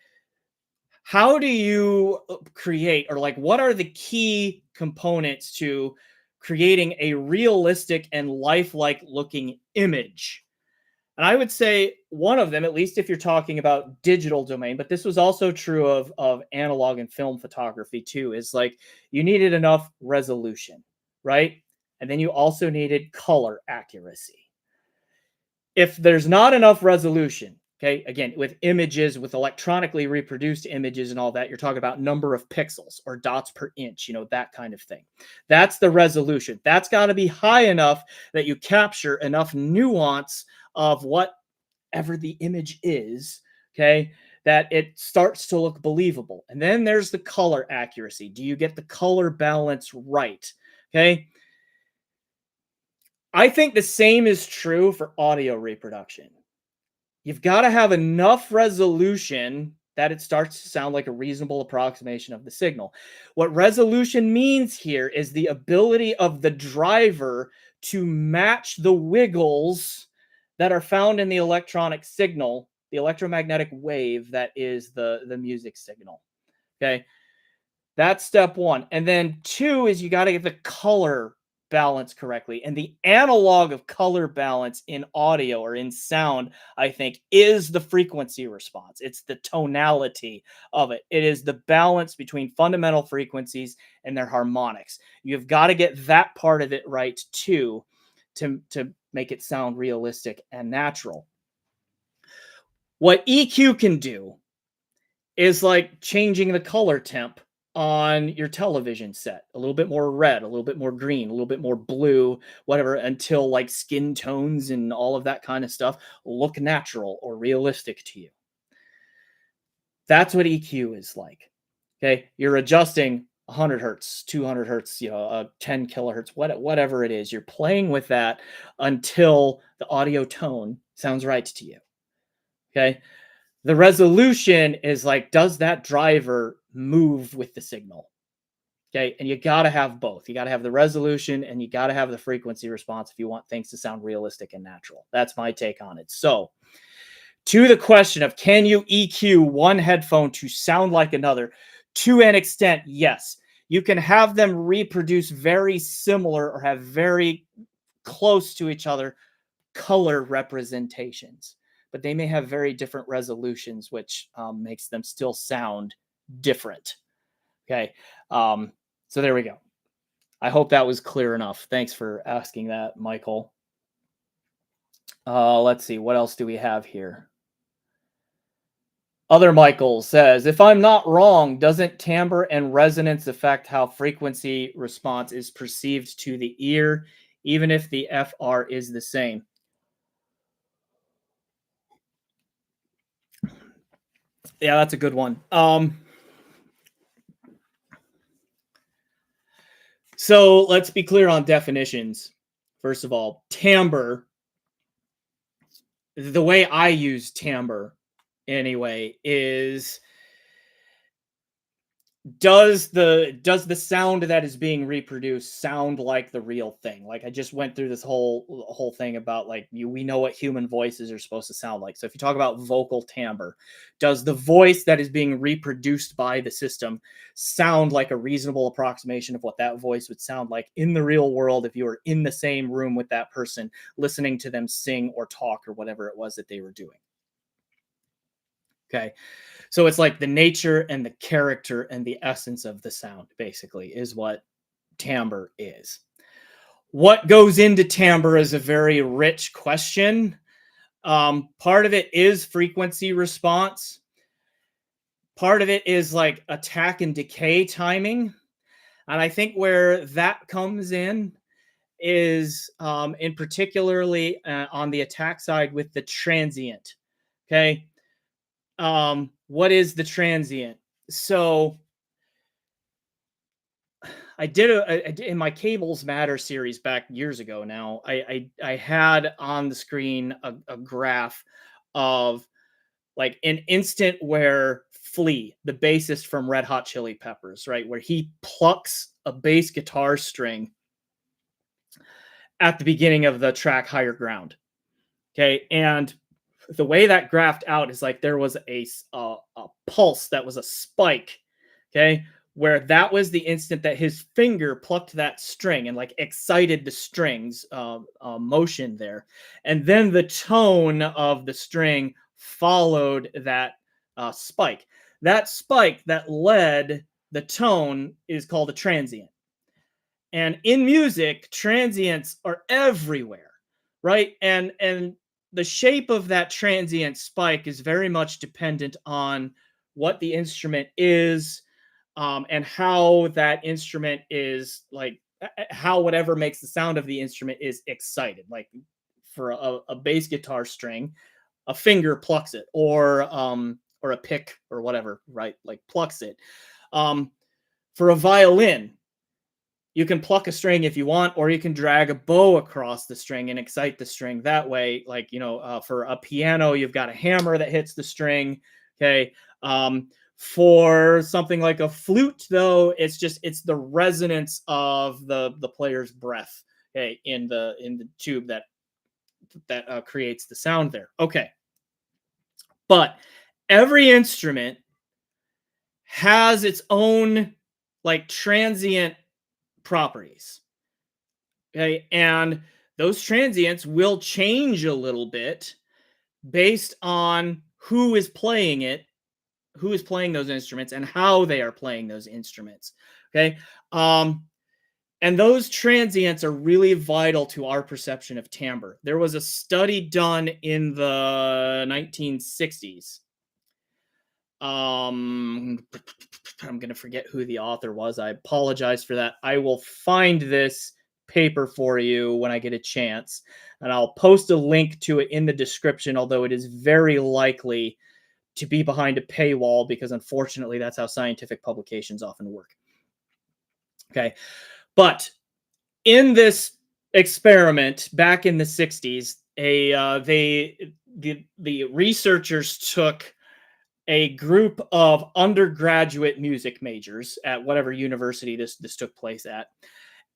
How do you create, or like what are the key components to creating a realistic and lifelike looking image? And I would say one of them, at least if you're talking about digital domain, but this was also true of analog and film photography too, is like you needed enough resolution, right? And then you also needed color accuracy. If there's not enough resolution, okay, again, with images, with electronically reproduced images and all that, you're talking about number of pixels or dots per inch, that kind of thing. That's the resolution. That's got to be high enough that you capture enough nuance of whatever the image is, okay, that it starts to look believable. And then there's the color accuracy. Do you get the color balance right? Okay. I think the same is true for audio reproduction. You've got to have enough resolution that it starts to sound like a reasonable approximation of the signal. What resolution means here is the ability of the driver to match the wiggles that are found in the electronic signal, the electromagnetic wave that is the music signal. Okay. That's step one. And then two is you got to get the color balance correctly. And the analog of color balance in audio or in sound, I think, is the frequency response. It's the tonality of it. It is the balance between fundamental frequencies and their harmonics. You've got to get that part of it right too, to make it sound realistic and natural. What EQ can do is like changing the color temp on your television set, a little bit more red, a little bit more green, a little bit more blue, whatever, until like skin tones and all of that kind of stuff look natural or realistic to you. That's what EQ is like. Okay. You're adjusting 100 hertz, 200 hertz, 10 kilohertz, whatever it is. You're playing with that until the audio tone sounds right to you. Okay. The resolution is like, does that driver move with the signal? Okay, and you got to have both. You got to have the resolution and you got to have the frequency response if you want things to sound realistic and natural. That's my take on it. So, to the question of can you EQ one headphone to sound like another? To an extent, yes. You can have them reproduce very similar or have very close to each other color representations, but they may have very different resolutions, which makes them still sound different. Okay. So there we go. I hope that was clear enough. Thanks for asking that, Michael. Let's see. What else do we have here? Other Michael says, if I'm not wrong, doesn't timbre and resonance affect how frequency response is perceived to the ear, even if the FR is the same? Yeah, that's a good one. So let's be clear on definitions. First of all, timbre, the way I use timbre anyway, is does the sound that is being reproduced sound like the real thing? Like I just went through this whole thing about like we know what human voices are supposed to sound like. So if you talk about vocal timbre, does the voice that is being reproduced by the system sound like a reasonable approximation of what that voice would sound like in the real world if you were in the same room with that person listening to them sing or talk or whatever it was that they were doing? Okay. So it's like the nature and the character and the essence of the sound, basically, is what timbre is. What goes into timbre is a very rich question. Part of it is frequency response. Part of it is like attack and decay timing. And I think where that comes in is in particularly on the attack side with the transient. Okay. What is the transient? So I did in my Cables Matter series back years ago now. I had on the screen a graph of like an instant where Flea, the bassist from Red Hot Chili Peppers, right, where he plucks a bass guitar string at the beginning of the track Higher Ground. Okay, and the way that graphed out is like there was a pulse that was a spike. Okay, where that was the instant that his finger plucked that string and like excited the strings motion there, and then the tone of the string followed that spike. That spike that led the tone is called a transient. And in music, transients are everywhere, right? And the shape of that transient spike is very much dependent on what the instrument is, and how that instrument is like how whatever makes the sound of the instrument is excited. Like for a bass guitar string, a finger plucks it, or a pick or whatever, right? Like plucks it. For a violin, you can pluck a string if you want, or you can drag a bow across the string and excite the string that way. Like, for a piano, you've got a hammer that hits the string. Okay. For something like a flute, though, it's the resonance of the player's breath, okay, in the tube that creates the sound there. Okay. But every instrument has its own like transient properties. Okay. And those transients will change a little bit based on who is playing it, who is playing those instruments, and how they are playing those instruments. Okay. And those transients are really vital to our perception of timbre. There was a study done in the 1960s. I'm going to forget who the author was. I apologize for that. I will find this paper for you when I get a chance, and I'll post a link to it in the description, although it is very likely to be behind a paywall because unfortunately that's how scientific publications often work. Okay. But in this experiment back in the 60s, the researchers took a group of undergraduate music majors at whatever university this took place at,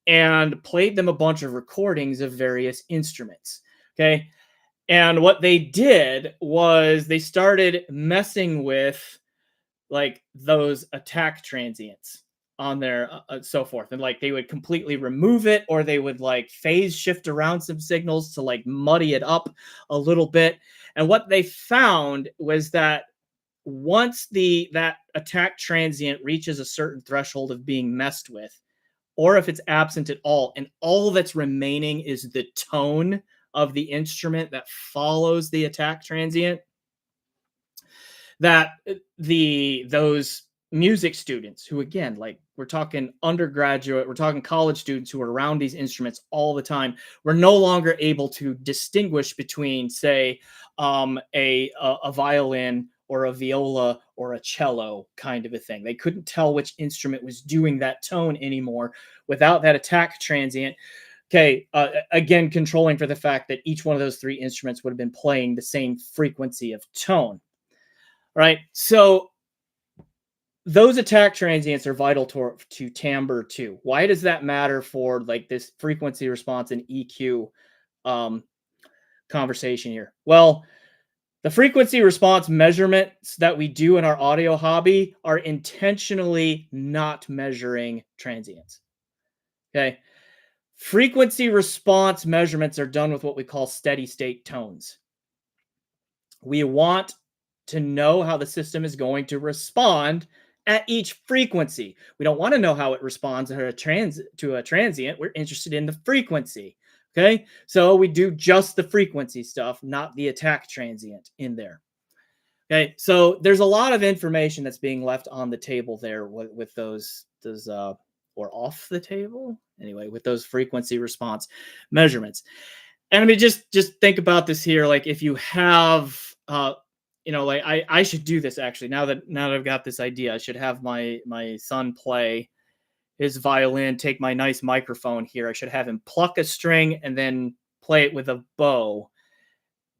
and played them a bunch of recordings of various instruments. Okay. And what they did was they started messing with like those attack transients on there, so forth, and like they would completely remove it, or they would like phase shift around some signals to like muddy it up a little bit. And what they found was that once the that attack transient reaches a certain threshold of being messed with, or if it's absent at all, and all that's remaining is the tone of the instrument that follows the attack transient, that the those music students who, again, like, we're talking undergraduate, we're talking college students who are around these instruments all the time, were no longer able to distinguish between, say, a violin or a viola or a cello kind of a thing. They couldn't tell which instrument was doing that tone anymore without that attack transient. Okay, again, controlling for the fact that each one of those three instruments would have been playing the same frequency of tone. Right. So those attack transients are vital to timbre too. Why does that matter for like this frequency response and EQ um, conversation here? Well, the frequency response measurements that we do in our audio hobby are intentionally not measuring transients. Okay. Frequency response measurements are done with what we call steady state tones. We want to know how the system is going to respond at each frequency. We don't want to know how it responds to a transient. We're interested in the frequency. Okay. So we do just the frequency stuff, not the attack transient in there. Okay. So there's a lot of information that's being left on the table there with those or off the table anyway, with those frequency response measurements. And I mean, just think about this here. Like, if you have, like I should do this actually. Now that I've got this idea, I should have my son play his violin. Take my nice microphone here. I should have him pluck a string and then play it with a bow,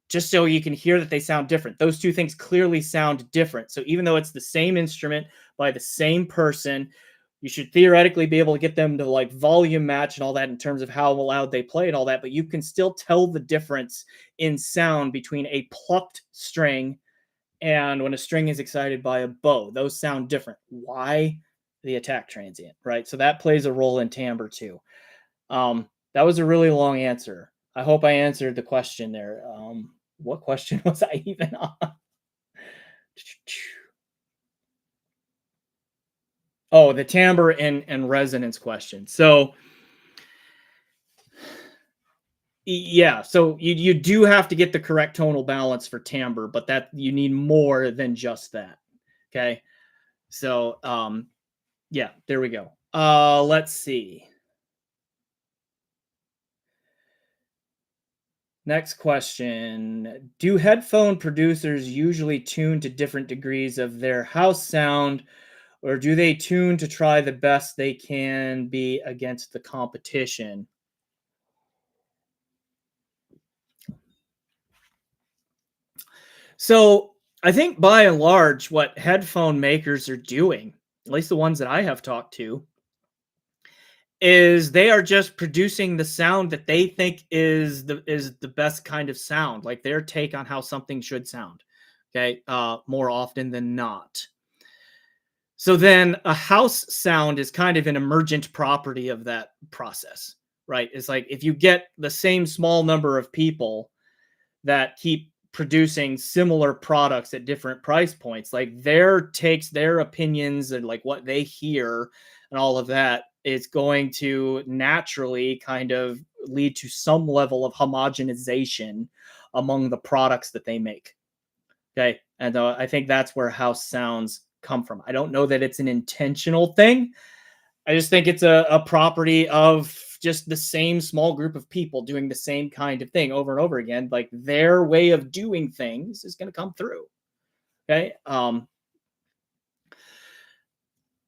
just so you can hear that they sound different. Those two things clearly sound different. So even though it's the same instrument by the same person, you should theoretically be able to get them to like volume match and all that in terms of how loud they play and all that, but you can still tell the difference in sound between a plucked string and when a string is excited by a bow. Those sound different. Why? The attack transient, right? So that plays a role in timbre too. That was a really long answer. I hope I answered the question there. What question was I even on? Oh, the timbre and resonance question. So yeah, so you do have to get the correct tonal balance for timbre, but that you need more than just that. Okay. So yeah, there we go. Let's see. Next question. Do headphone producers usually tune to different degrees of their house sound, or do they tune to try the best they can be against the competition? So I think by and large, what headphone makers are doing, at least the ones that I have talked to, is they are just producing the sound that they think is the best kind of sound, like their take on how something should sound. Okay, more often than not. So then a house sound is kind of an emergent property of that process, right? It's like if you get the same small number of people that keep producing similar products at different price points, like their takes, their opinions, and like what they hear and all of that is going to naturally kind of lead to some level of homogenization among the products that they make. Okay. And I think that's where house sounds come from. I don't know that it's an intentional thing. I just think it's a property of just the same small group of people doing the same kind of thing over and over again. Like their way of doing things is going to come through. Okay.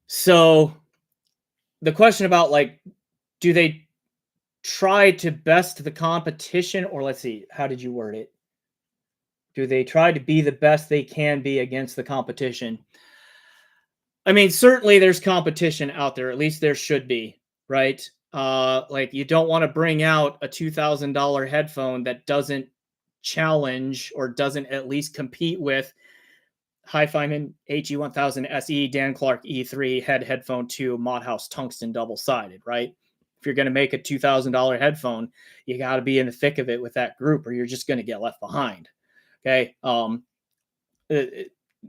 So the question about like, do they try to best the competition, or let's see, how did you word it? Do they try to be the best they can be against the competition? I mean, certainly there's competition out there. At least there should be, right? Like you don't want to bring out a $2,000 headphone that doesn't challenge or doesn't at least compete with Hi-Fi HE1000 SE, Dan Clark E3 headphone 2 Modhouse tungsten double-sided, right? If you're going to make a $2,000 headphone, you got to be in the thick of it with that group, or you're just going to get left behind. Okay.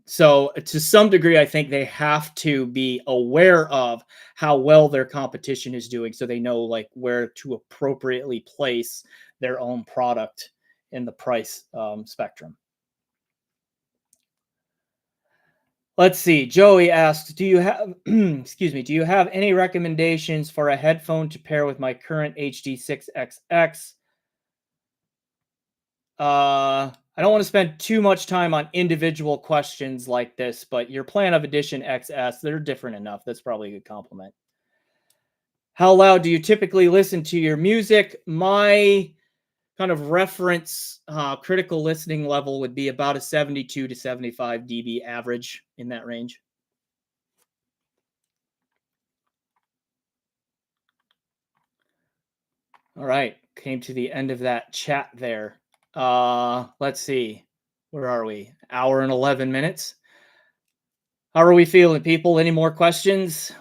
So to some degree, I think they have to be aware of how well their competition is doing, so they know like where to appropriately place their own product in the price spectrum. Let's see. Joey asked, "Do you have, excuse me, do you have any recommendations for a headphone to pair with my current HD6XX?" I don't want to spend too much time on individual questions like this, but your Plan of Edition XS, they're different enough. That's probably a good compliment. How loud do you typically listen to your music? My kind of reference critical listening level would be about a 72 to 75 dB average, in that range. All right, came to the end of that chat there. Let's see. Where are we? Hour and 11 minutes. How are we feeling, people? Any more questions?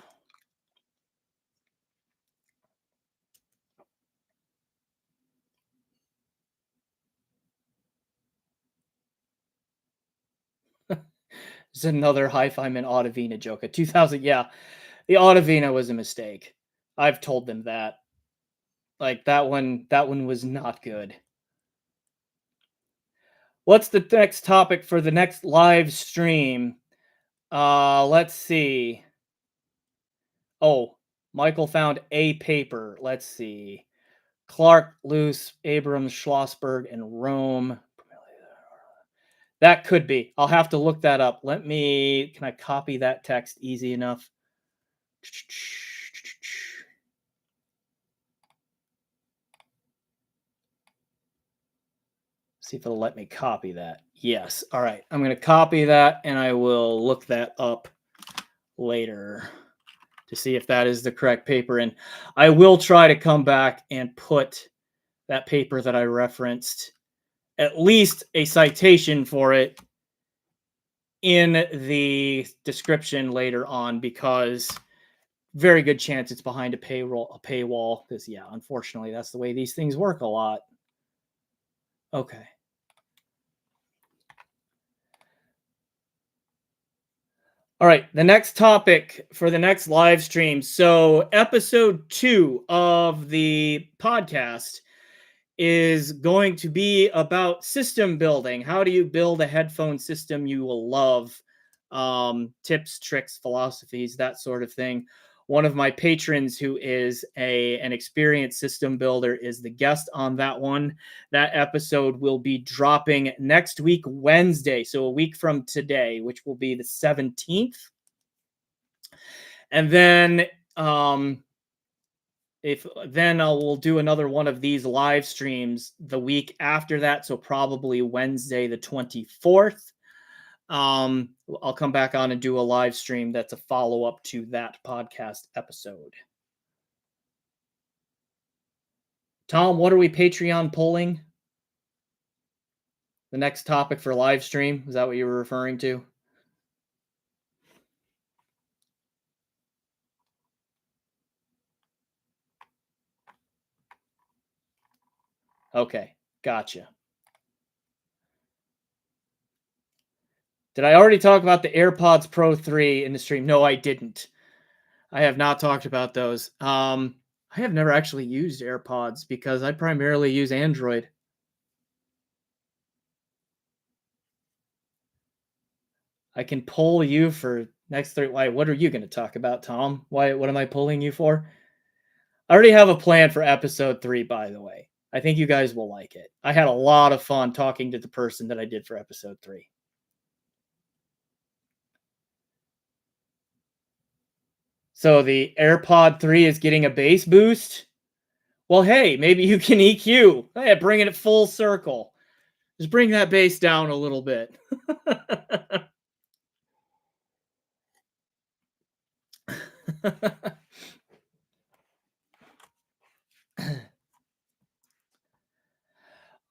It's another Hi-Fi Man Audivina joke. A 2000, yeah. The Audivina was a mistake. I've told them that. Like that one was not good. What's the next topic for the next live stream? Let's see. Oh, Michael found a paper. Let's see. Clark, Luce, Abrams, Schlossberg, and Rome. That could be. I'll have to look that up. Can I copy that text easy enough? See if it'll let me copy that. Yes. All right. I'm going to copy that and I will look that up later to see if that is the correct paper. And I will try to come back and put that paper that I referenced, at least a citation for it, in the description later on, because very good chance it's behind a paywall. Because yeah, unfortunately, that's the way these things work a lot. Okay. All right, the next topic for the next live stream. So, episode 2 of the podcast is going to be about system building. How do you build a headphone system you will love? Tips, tricks, philosophies, that sort of thing. One of my patrons, who is an experienced system builder, is the guest on that one. That episode will be dropping next week, Wednesday, so a week from today, which will be the 17th. And then I will do another one of these live streams the week after that, so probably Wednesday the 24th. I'll come back on and do a live stream that's a follow-up to that podcast episode. Tom, what are we Patreon polling? The next topic for live stream? Is that what you were referring to? Okay, gotcha. Did I already talk about the AirPods Pro 3 in the stream? No, I didn't. I have not talked about those. I have never actually used AirPods because I primarily use Android. I can poll you for next 3. Why? What are you going to talk about, Tom? Why? What am I polling you for? I already have a plan for episode 3, by the way. I think you guys will like it. I had a lot of fun talking to the person that I did for episode 3. So the AirPod 3 is getting a bass boost. Well, hey, maybe you can EQ. Hey, bringing it full circle. Just bring that bass down a little bit.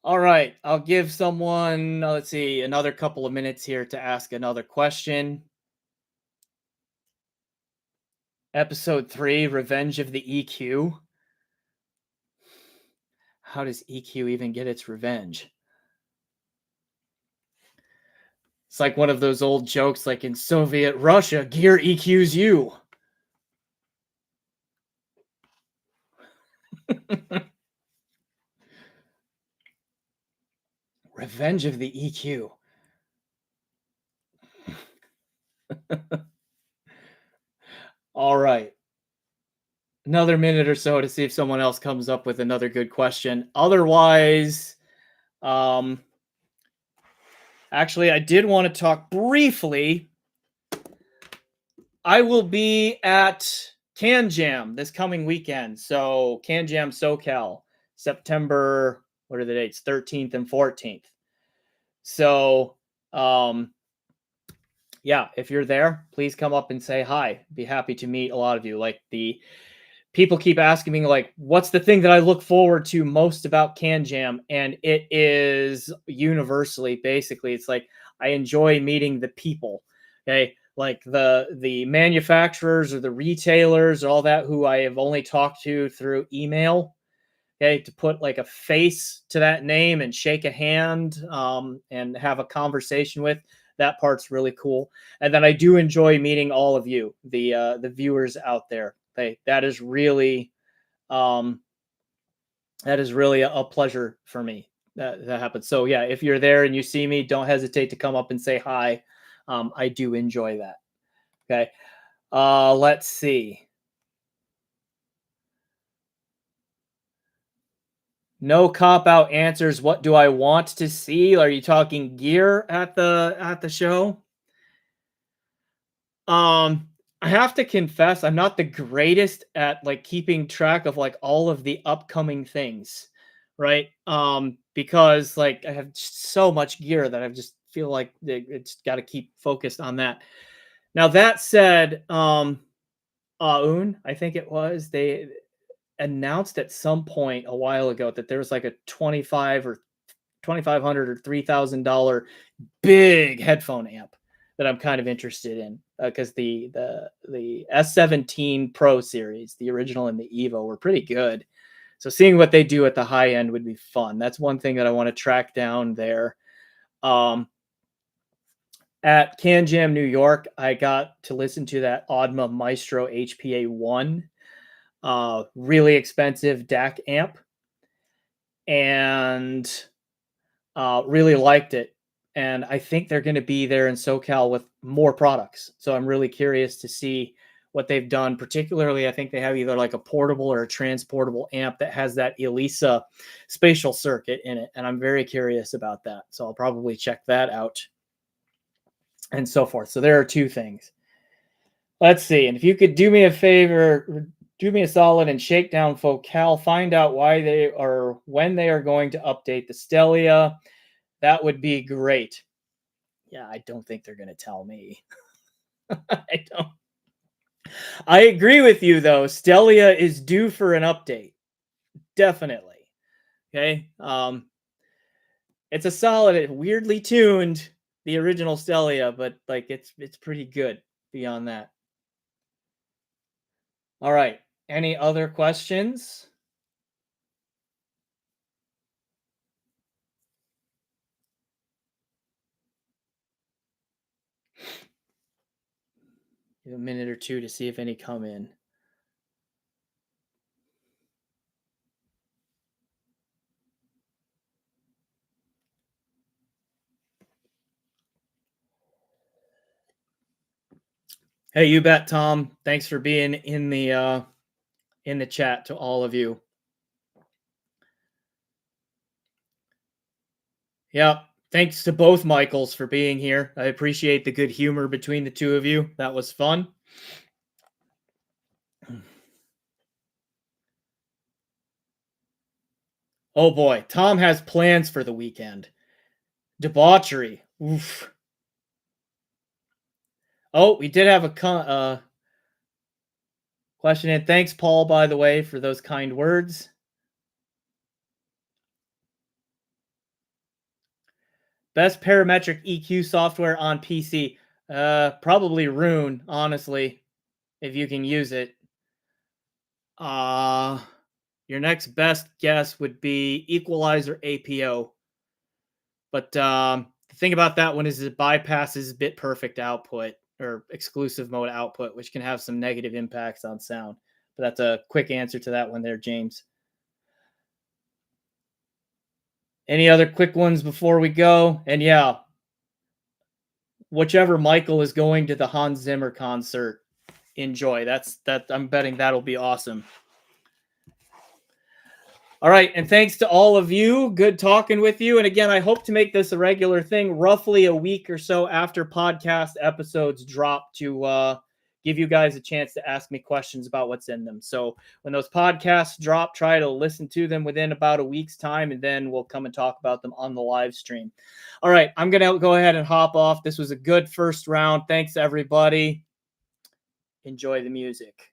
All right, I'll give someone, let's see, another couple of minutes here to ask another question. Episode 3, Revenge of the EQ. How does EQ even get its revenge? It's like one of those old jokes, like in Soviet Russia, gear EQs you. Revenge of the EQ. All right. Another minute or so to see if someone else comes up with another good question. Otherwise, actually, I did want to talk briefly. I will be at CanJam this coming weekend. So CanJam SoCal, September, what are the dates? 13th and 14th. So yeah, if you're there, please come up and say hi. Be happy to meet a lot of you. Like, the people keep asking me, like, what's the thing that I look forward to most about CanJam? And it is universally, basically, it's like I enjoy meeting the people. Okay. Like the manufacturers or the retailers, all that, who I have only talked to through email. Okay, to put like a face to that name and shake a hand, and have a conversation with. That part's really cool. And then I do enjoy meeting all of you, the viewers out there. That is really, um, a pleasure for me that happens. So yeah, if you're there and you see me, don't hesitate to come up and say hi. I do enjoy that. Okay. Let's see. No cop out answers. What do I want to see? Are you talking gear at the show? Um, I have to confess, I'm not the greatest at like keeping track of like all of the upcoming things, right? Because like I have so much gear that I just feel like it's got to keep focused on that. Now that said, Aoun, I think it was, they announced at some point a while ago that there was like a 25 or 2,500 or $3,000 big headphone amp that I'm kind of interested in, because the S17 Pro series, the original and the Evo, were pretty good. So seeing what they do at the high end would be fun. That's one thing that I want to track down there. At CanJam New York, I got to listen to that Audma Maestro HPA1, really expensive DAC amp, and really liked it. And I think they're going to be there in SoCal with more products. So I'm really curious to see what they've done. Particularly, I think they have either like a portable or a transportable amp that has that ELISA spatial circuit in it. And I'm very curious about that. So I'll probably check that out and so forth. So there are two things. Let's see. And if you could do me a favor, do me a solid and shake down Focal, find out why they are, when they are going to update the Stelia. That would be great. Yeah, I don't think they're going to tell me. I don't. I agree with you though. Stelia is due for an update. Definitely. Okay. It's a solid, weirdly tuned, the original Stelia, but like it's pretty good beyond that. All right. Any other questions? Give a minute or two to see if any come in. Hey, you bet, Tom. Thanks for being in the chat to all of you. Yeah. Thanks to both Michaels for being here. I appreciate the good humor between the two of you. That was fun. Oh boy, Tom has plans for the weekend. Debauchery. Oof. Oh, we did have a question in. Thanks, Paul, by the way, for those kind words. Best parametric EQ software on PC. Probably Rune, honestly, if you can use it. Your next best guess would be Equalizer APO. But the thing about that one is it bypasses bit perfect output or exclusive mode output, which can have some negative impacts on sound. But that's a quick answer to that one there, James. Any other quick ones before we go? And yeah, whichever Michael is going to the Hans Zimmer concert, enjoy. That I'm betting that'll be awesome. All right, and thanks to all of you. Good talking with you. And again, I hope to make this a regular thing, roughly a week or so after podcast episodes drop, to give you guys a chance to ask me questions about what's in them. So when those podcasts drop, try to listen to them within about a week's time, and then we'll come and talk about them on the live stream. All right, I'm going to go ahead and hop off. This was a good first round. Thanks, everybody. Enjoy the music.